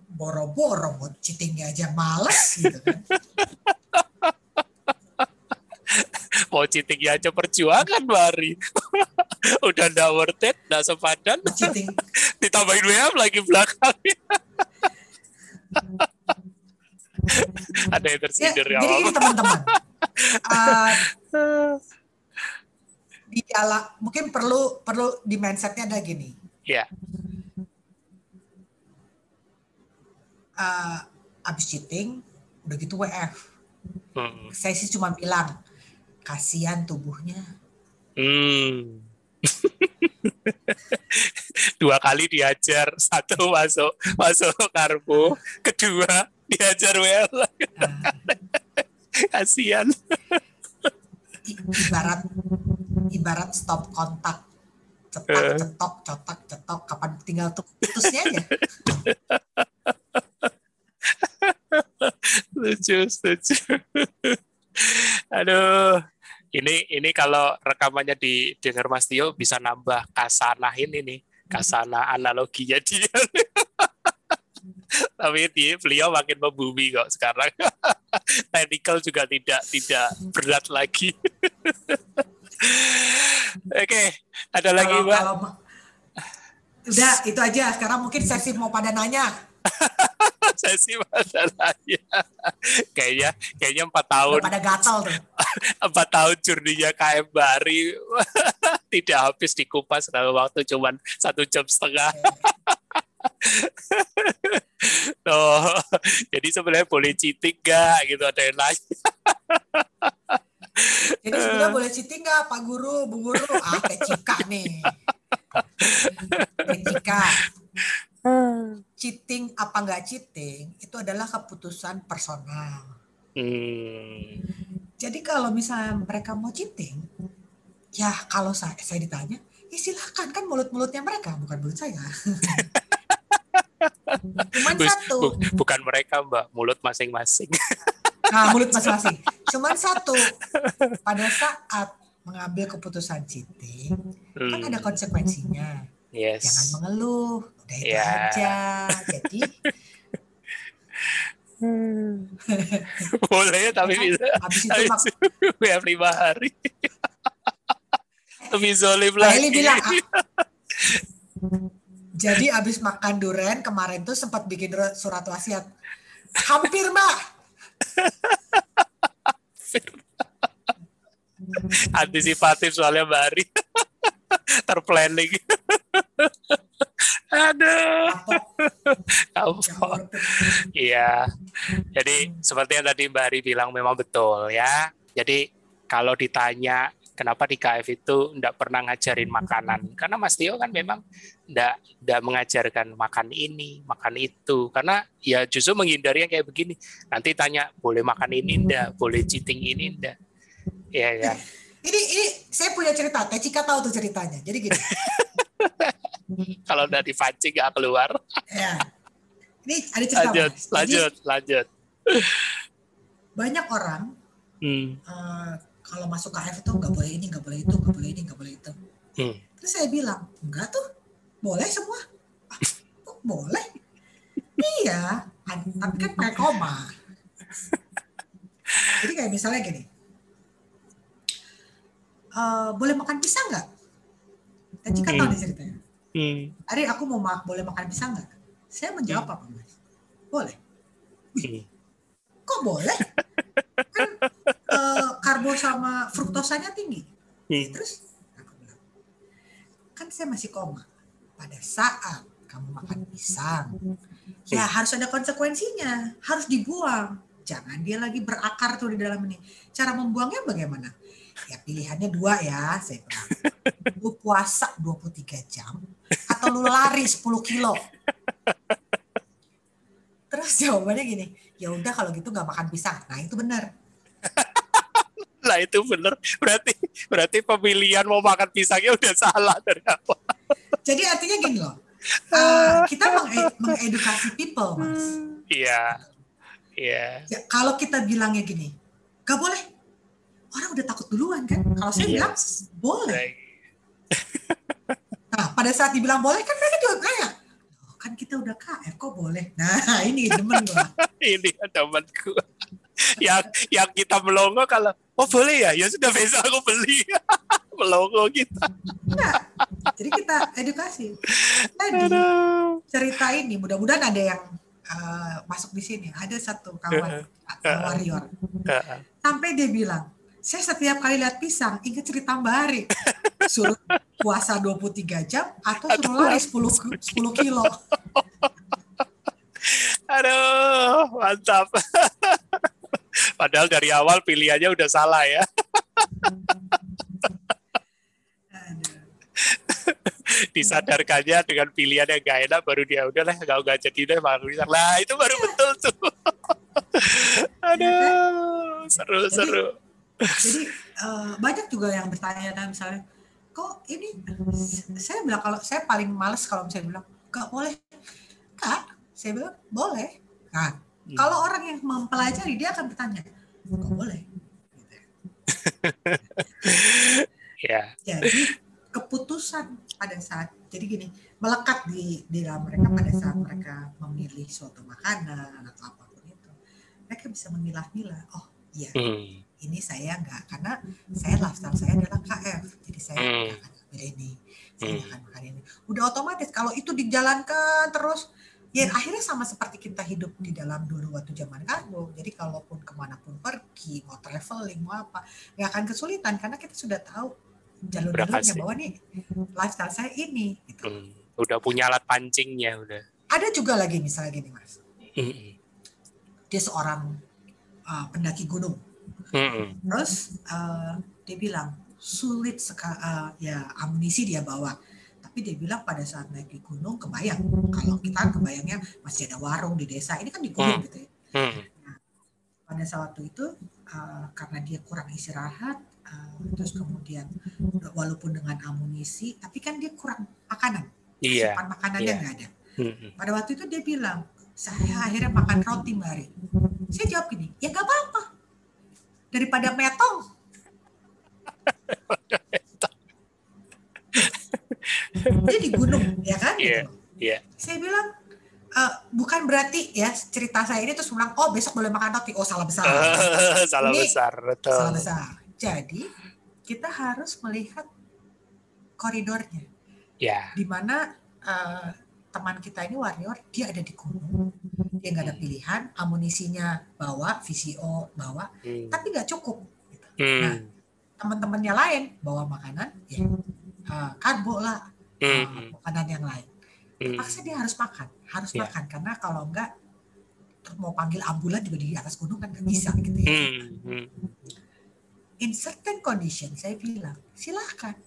boro-boro buat cheatingnya aja males gitu kan. Mau cheatingnya aja perjuangan Mari. Udah nggak worth it, nggak sepadan. Cheating. Ditambahin WM lagi belakangnya. Ada yang tersindir ya. Jadi ini teman-teman. Di dalam mungkin perlu di mindsetnya ada gini. Iya. Abis cheating, udah gitu WF. Saya sih cuma bilang, kasihan tubuhnya. 2 kali diajar, 1 masuk karbo, kedua diajar WL. Kasihan. Ibarat stop kontak, cetok, kapan tinggal putusnya aja. Lucu. Aduh, ini kalau rekamannya didengar Mas Tio bisa nambah kasanahin ini, kasana analoginya dia. Tapi beliau makin membumi kok sekarang. Technical juga tidak berat lagi. Oke, ada lagi Mbak? Udah itu aja. Sekarang mungkin sesi mau pada nanya. Sesi pada nanya. Kayaknya 4 tahun. Udah pada gatal tuh. 4 tahun jurninya KM Bari tidak habis dikupas dalam waktu cuma 1,5 jam. Oh, jadi sebenarnya boleh cheating nggak gitu, ada yang nanya. Jadi sebenarnya boleh cheating nggak Pak Guru, Bu Guru? Teh Cika nih. Teh Cika. Cheating apa nggak cheating itu adalah keputusan personal. Jadi kalau misalnya mereka mau cheating, ya kalau saya ditanya, ya silakan, kan mulut-mulutnya mereka, bukan mulut saya. Cuman satu. Bukan mereka Mbak, mulut masing-masing. Nah, mulut masing-masing. Cuman satu, pada saat mengambil keputusan cheating, kan ada konsekuensinya. Yes. Jangan mengeluh, udah itu aja. Jadi boleh tapi bisa. Habis itu WF 5 hari. Lebih zolim lagi. Eli bilang, jadi abis makan durian kemarin tuh sempat bikin surat wasiat. Hampir Mbak. Antisipatif soalnya Mbak Ari. Terplanning. Aduh. Iya. Jadi seperti yang tadi Mbak Ari bilang memang betul ya. Jadi kalau ditanya kenapa di KF itu enggak pernah ngajarin makanan, karena Mas Tio kan memang enggak mengajarkan makan ini, makan itu, karena ya justru menghindari yang kayak begini. Nanti tanya boleh makan ini enggak, boleh cheating ini enggak. Iya kan. Ini saya punya cerita, Teh Cika tahu tuh ceritanya. Jadi gini. Kalau udah dipancing nggak keluar. Ya. Ini ada cerita. Lanjut. Banyak orang kalau masuk KF itu nggak boleh ini, nggak boleh itu, nggak boleh ini, nggak boleh itu. Terus saya bilang, enggak tuh, boleh semua. Kok boleh? Iya, tapi kan pakai koma. Jadi kayak misalnya gini, boleh makan pisang nggak? Teh Cika tahu nih ceritanya. Ari, aku mau boleh makan pisang nggak? Saya menjawab apa Mas? Boleh. Kok boleh? Kan karbo sama fruktosanya tinggi. Terus aku bilang, kan saya masih koma. Pada saat kamu makan pisang, ya harus ada konsekuensinya, harus dibuang. Jangan dia lagi berakar tuh di dalam ini. Cara membuangnya bagaimana? Ya pilihannya 2 ya, saya bilang. Lu puasa 23 jam atau lu lari 10 kilo. Terus jawabannya gini, ya udah kalau gitu nggak makan pisang. Nah itu benar. Nah itu benar. Berarti pemilihan mau makan pisangnya udah salah dari awal. Jadi artinya gini loh, kita mengedukasi people, Mas. Iya. Iya. Ya, kalau kita bilangnya gini, gak boleh, orang udah takut duluan kan. Kalau saya bilang boleh. Nah, pada saat dibilang boleh kan mereka juga kayak, oh, kan kita udah KF kok boleh. Nah, ini temen gue. Ini temanku. yang kita melongo kalau boleh ya sudah besok aku beli. Melongo kita. Enggak. Jadi kita edukasi. Tadi cerita ini mudah-mudahan ada yang masuk di sini. Ada satu kawan warrior. Sampai dia bilang, saya setiap kali lihat pisang ingat cerita Mbak Ari. Suruh puasa 23 jam atau suruh lari 10 kilo. Aduh, mantap. Padahal dari awal pilihannya udah salah ya. Disadarkannya dengan pilihan yang gak enak, baru dia udahlah gak jadi deh makan pisang. Lah itu baru betul tuh. Aduh, seru. Jadi banyak juga yang bertanya kan, misalnya, kok ini saya bilang, kalau saya paling males kalau misalnya bilang gak boleh, Kak, saya bilang boleh. Nah, kalau orang yang mempelajari dia akan bertanya, kok boleh? Ya. Jadi keputusan pada saat, jadi gini, melekat di dalam mereka pada saat mereka memilih suatu makanan atau apapun itu, mereka bisa memilah-milah, oh iya, ini saya enggak, karena saya lifestyle saya adalah KF, jadi saya enggak akan ambil ini, saya enggak akan makan ini. Udah otomatis kalau itu dijalankan terus, ya akhirnya sama seperti kita hidup di dalam dulu waktu zaman karbo. Jadi kalaupun kemanapun pergi, mau traveling, mau apa, nggak akan kesulitan karena kita sudah tahu jalur-jalurnya bahwa nih lifestyle saya ini. Gitu. Udah punya alat pancingnya udah. Ada juga lagi misalnya gini Mas, dia seorang pendaki gunung, terus dia bilang sulit sekali, ya amunisi dia bawa. Tapi dia bilang pada saat naik di gunung kebayang, kalau kita kebayangnya masih ada warung di desa, ini kan di gunung gitu ya. Nah, pada saat itu karena dia kurang istirahat, terus kemudian walaupun dengan amunisi, tapi kan dia kurang makanan, asupan makanannya nggak ada. Pada waktu itu dia bilang, saya akhirnya makan roti Mbak Ari. Saya jawab gini, ya nggak apa-apa, daripada metong. Dia di gunung, ya kan? Saya bilang, bukan berarti ya cerita saya ini terus bilang, oh besok boleh makan roti, oh salah besar. Salah besar, betul. Salah besar. Jadi kita harus melihat koridornya. Di mana teman kita ini warrior, dia ada di gunung, dia nggak ada pilihan, amunisinya bawa, VCO bawa, tapi nggak cukup. Gitu. Nah, teman-temannya lain bawa makanan, ya karbo lah. Makanan yang lain, terpaksa dia harus makan karena kalau enggak mau panggil ambulan juga di atas gunung kan nggak bisa gitu ya. In certain condition saya bilang silahkan,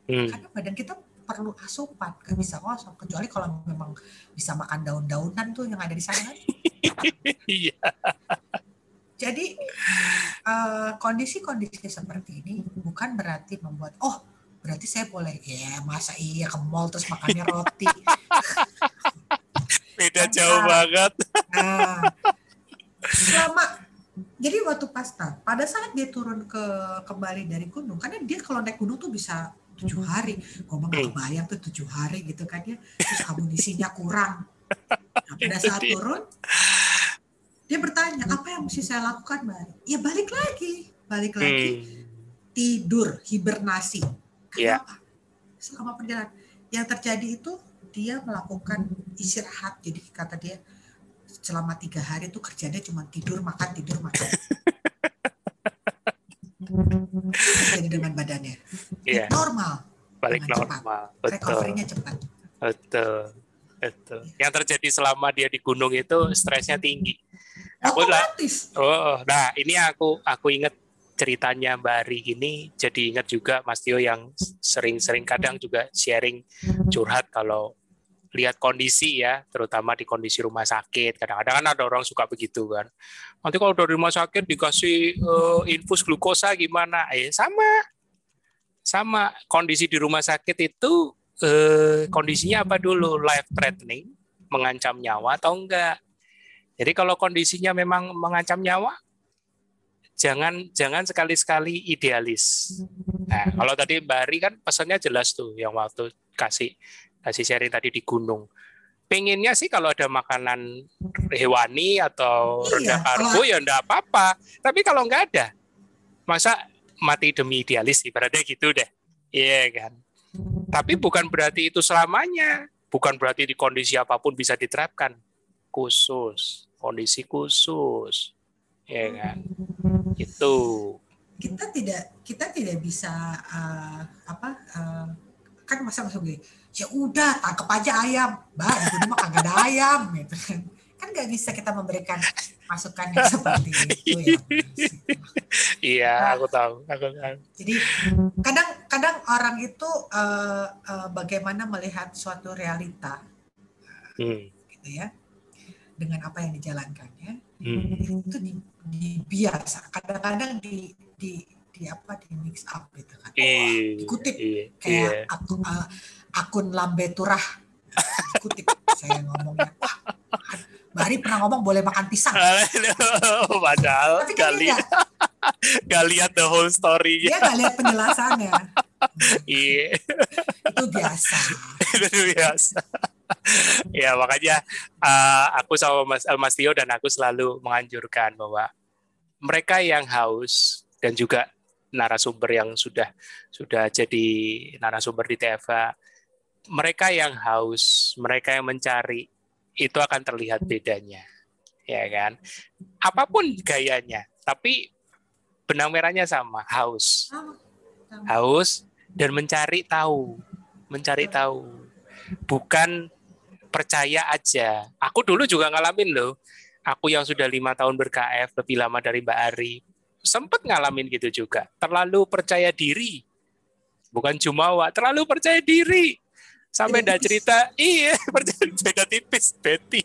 karena badan kita perlu asupan, nggak bisa kosong kecuali kalau memang bisa makan daun-daunan tuh yang ada di sana. Jadi kondisi-kondisi seperti ini bukan berarti membuat berarti saya boleh, ya masa iya ke mall terus makannya roti. Beda jauh banget. Nah, jadi waktu pada saat dia turun kembali dari gunung, karena dia kalau naik gunung tuh bisa 7 hari, ngomong nggak kebayang tuh 7 hari gitu kan ya, terus amunisinya kurang. Nah, pada saat turun, dia bertanya, apa yang mesti saya lakukan Mbak? Ya balik lagi, tidur, hibernasi. Kenapa? Selama perjalanan yang terjadi itu dia melakukan istirahat. Jadi kata dia selama 3 hari itu kerjanya cuma tidur makan. Terjadi dengan badannya. Normal. Balik normal. Recovery-nya cepat. Betul. Yang terjadi selama dia di gunung itu stresnya tinggi. Otomatis. Nah ini aku ingat ceritanya Mbak Ari gini, jadi ingat juga Mas Tio yang sering-sering kadang juga sharing curhat kalau lihat kondisi ya, terutama di kondisi rumah sakit. Kadang-kadang kan ada orang suka begitu kan. Nanti kalau dari rumah sakit dikasih infus glukosa gimana? Sama kondisi di rumah sakit itu kondisinya apa dulu? Life threatening, mengancam nyawa atau enggak? Jadi kalau kondisinya memang mengancam nyawa, jangan sekali-sekali idealis. Nah, kalau tadi Mbak Ari kan pesannya jelas tuh, yang waktu kasih sharing tadi di gunung. Pengennya sih kalau ada makanan hewani atau rendah Iya, kalau karbo ya enggak apa-apa. Tapi kalau nggak ada, masa mati demi idealis ibaratnya gitu deh. Iya kan. Tapi bukan berarti itu selamanya. Bukan berarti di kondisi apapun bisa diterapkan. Khusus, kondisi khusus. Iya kan. Itu. kita tidak bisa kan masa gini, ya udah tangkap aja ayam, mbak di rumah kagak ada ayam gitu kan nggak bisa kita memberikan masukan yang seperti itu ya. Iya, aku tahu. Jadi kadang orang itu bagaimana melihat suatu realita, gitu ya, dengan apa yang dijalankannya, itu biasa. Kadang-kadang di mix up gitu kan. Dikutip kayak akun Lambe Turah. Dikutip saya ngomongnya. Wah, Mbak Ari pernah ngomong boleh makan pisang. Padahal tapi kan dia nggak lihat the whole story. Dia nggak lihat penjelasannya. Iya. Itu biasa. Itu biasa. Ya makanya aku sama Mas Tio dan aku selalu menganjurkan bahwa mereka yang haus dan juga narasumber yang sudah jadi narasumber di TFA, mereka yang haus, mereka yang mencari, itu akan terlihat bedanya, ya kan? Apapun gayanya, tapi benang merahnya sama, haus dan mencari tahu, bukan percaya aja. Aku dulu juga ngalamin loh. Aku yang sudah 5 tahun ber-KF, lebih lama dari Mbak Ari, sempat ngalamin gitu juga. Terlalu percaya diri. Bukan jumawa, terlalu percaya diri. Sampai dah cerita, beda tipis, Betty.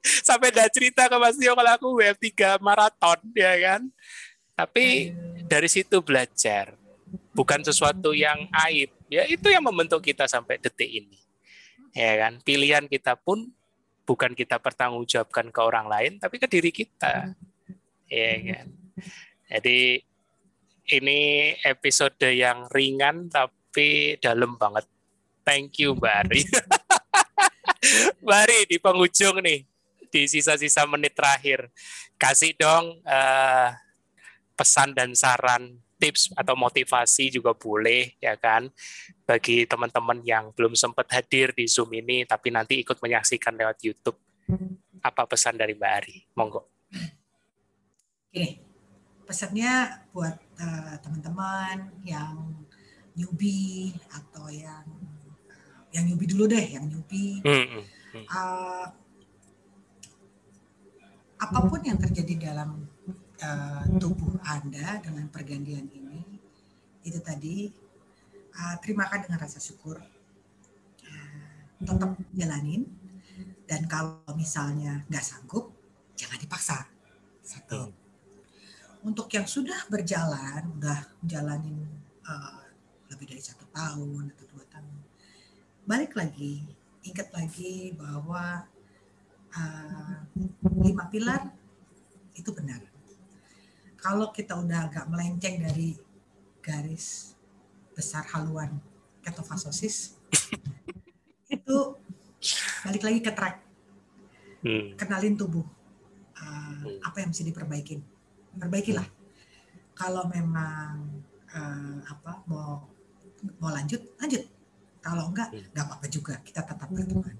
Sampai dah cerita ke Mas Tio kalau aku WF3 maraton, ya kan? Tapi dari situ belajar. Bukan sesuatu yang aib. Ya itu yang membentuk kita sampai detik ini. Ya kan? Pilihan kita pun bukan kita pertanggungjawabkan ke orang lain, tapi ke diri kita. Ya kan? Jadi ini episode yang ringan tapi dalam banget. Thank you Mbak Ari. Mbak Ari di penghujung nih, di sisa-sisa menit terakhir, kasih dong pesan dan saran, tips atau motivasi juga boleh ya kan, bagi teman-teman yang belum sempat hadir di Zoom ini tapi nanti ikut menyaksikan lewat YouTube. Apa pesan dari Mbak Ari? Monggo. Oke, pesannya buat teman-teman yang newbie atau yang newbie dulu deh, yang newbie. Apapun yang terjadi dalam tubuh Anda dengan pergantian ini, itu tadi terimakan dengan rasa syukur, tetap jalanin, dan kalau misalnya nggak sanggup, jangan dipaksa. Satu. Untuk yang sudah berjalan, udah jalanin lebih dari 1 tahun atau 2 tahun, balik lagi, ingat lagi bahwa 5 pilar itu benar. Kalau kita udah agak melenceng dari garis besar haluan ketofasosis, itu balik lagi ke track. Kenalin tubuh. Apa yang mesti diperbaikin. Perbaikilah. Kalau memang mau lanjut. Kalau enggak apa-apa juga. Kita tetap berteman.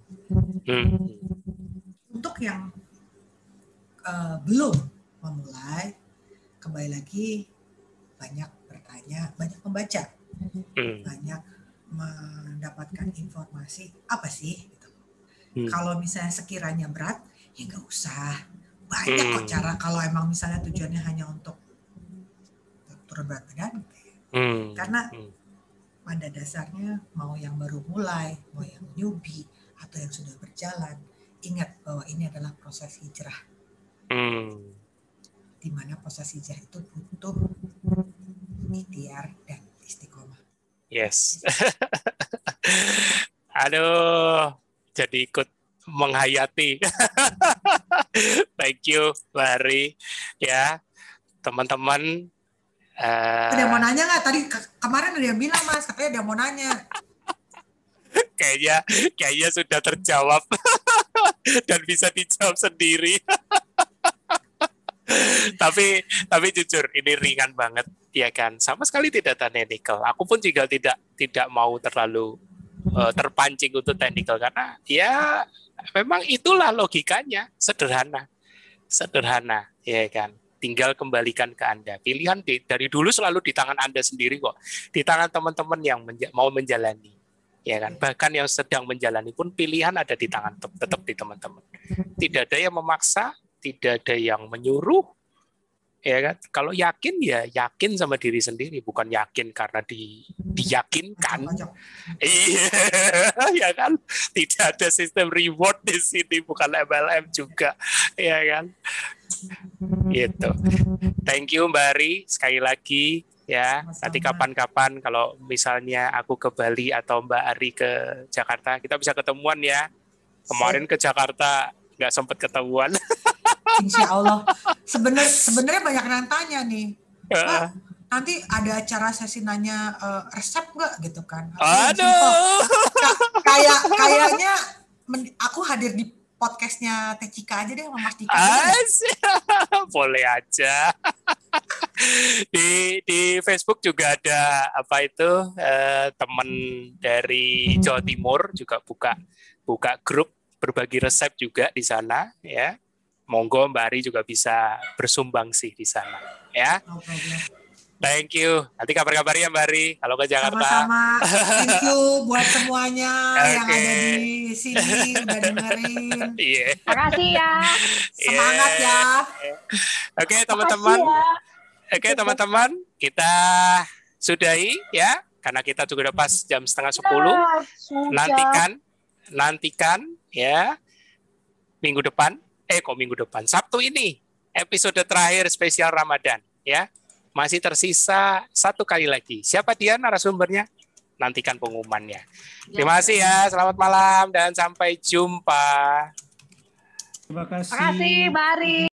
Untuk yang belum memulai, kembali lagi banyak bertanya, banyak membaca, banyak mendapatkan informasi apa sih gitu. Kalau misalnya sekiranya berat, ya nggak usah. Banyak kok cara kalau emang misalnya tujuannya hanya untuk turun berat badan, karena pada dasarnya mau yang baru mulai, mau yang newbie atau yang sudah berjalan, ingat bahwa ini adalah proses hijrah. Di mana proses hijrah itu butuh ikhtiar dan istiqomah. Yes. Aduh, jadi ikut menghayati. Thank you, Bari. Ya, teman-teman. Ada yang mau nanya nggak? Tadi kemarin ada yang bilang, Mas, katanya ada yang mau nanya. Kayaknya sudah terjawab dan bisa dijawab sendiri. tapi jujur ini ringan banget ya kan, sama sekali tidak technical. Aku pun juga tidak mau terlalu terpancing untuk technical karena ya memang itulah logikanya, sederhana ya kan. Tinggal kembalikan ke Anda. Pilihan dari dulu selalu di tangan Anda sendiri kok, di tangan teman-teman yang mau menjalani. Ya kan, bahkan yang sedang menjalani pun pilihan ada di tangan, tetap di teman-teman. Tidak ada yang memaksa, tidak ada yang menyuruh, ya kan. Kalau yakin ya yakin sama diri sendiri, bukan yakin karena diyakinkan. Iya, ya kan. Tidak ada sistem reward di sini, bukan MLM juga, ya kan. Gitu. Thank you Mbak Ari sekali lagi. Ya, nanti kapan-kapan kalau misalnya aku ke Bali atau Mbak Ari ke Jakarta, kita bisa ketemuan ya. Kemarin ke Jakarta nggak sempat ketemuan. Insya Allah. Sebenarnya banyak yang tanya nih, Pak, nanti ada acara sesi nanya resep nggak gitu kan? Aduh. Kayaknya aku hadir di podcastnya Teh Cika aja deh, sama Mas Dika. Boleh aja. Di Facebook juga ada apa itu teman dari Jawa Timur juga buka grup berbagi resep juga di sana ya. Monggo Mbak Ari juga bisa bersumbang sih di sana ya. Thank you. Nanti kabar-kabar ya Mbak Ari kalau ke Jakarta. Sama-sama. Thank you buat semuanya yang ada di sini udah dengerin. Makasih ya. Semangat ya. Oke teman-teman. Oke teman-teman, kita sudahi ya, karena kita juga udah pas jam 9:30. Nantikan ya minggu depan, Sabtu ini episode terakhir spesial Ramadan ya. Masih tersisa satu kali lagi. Siapa dia narasumbernya? Nantikan pengumumannya. Terima kasih ya, selamat malam dan sampai jumpa. Terima kasih. Terima kasih, Bari.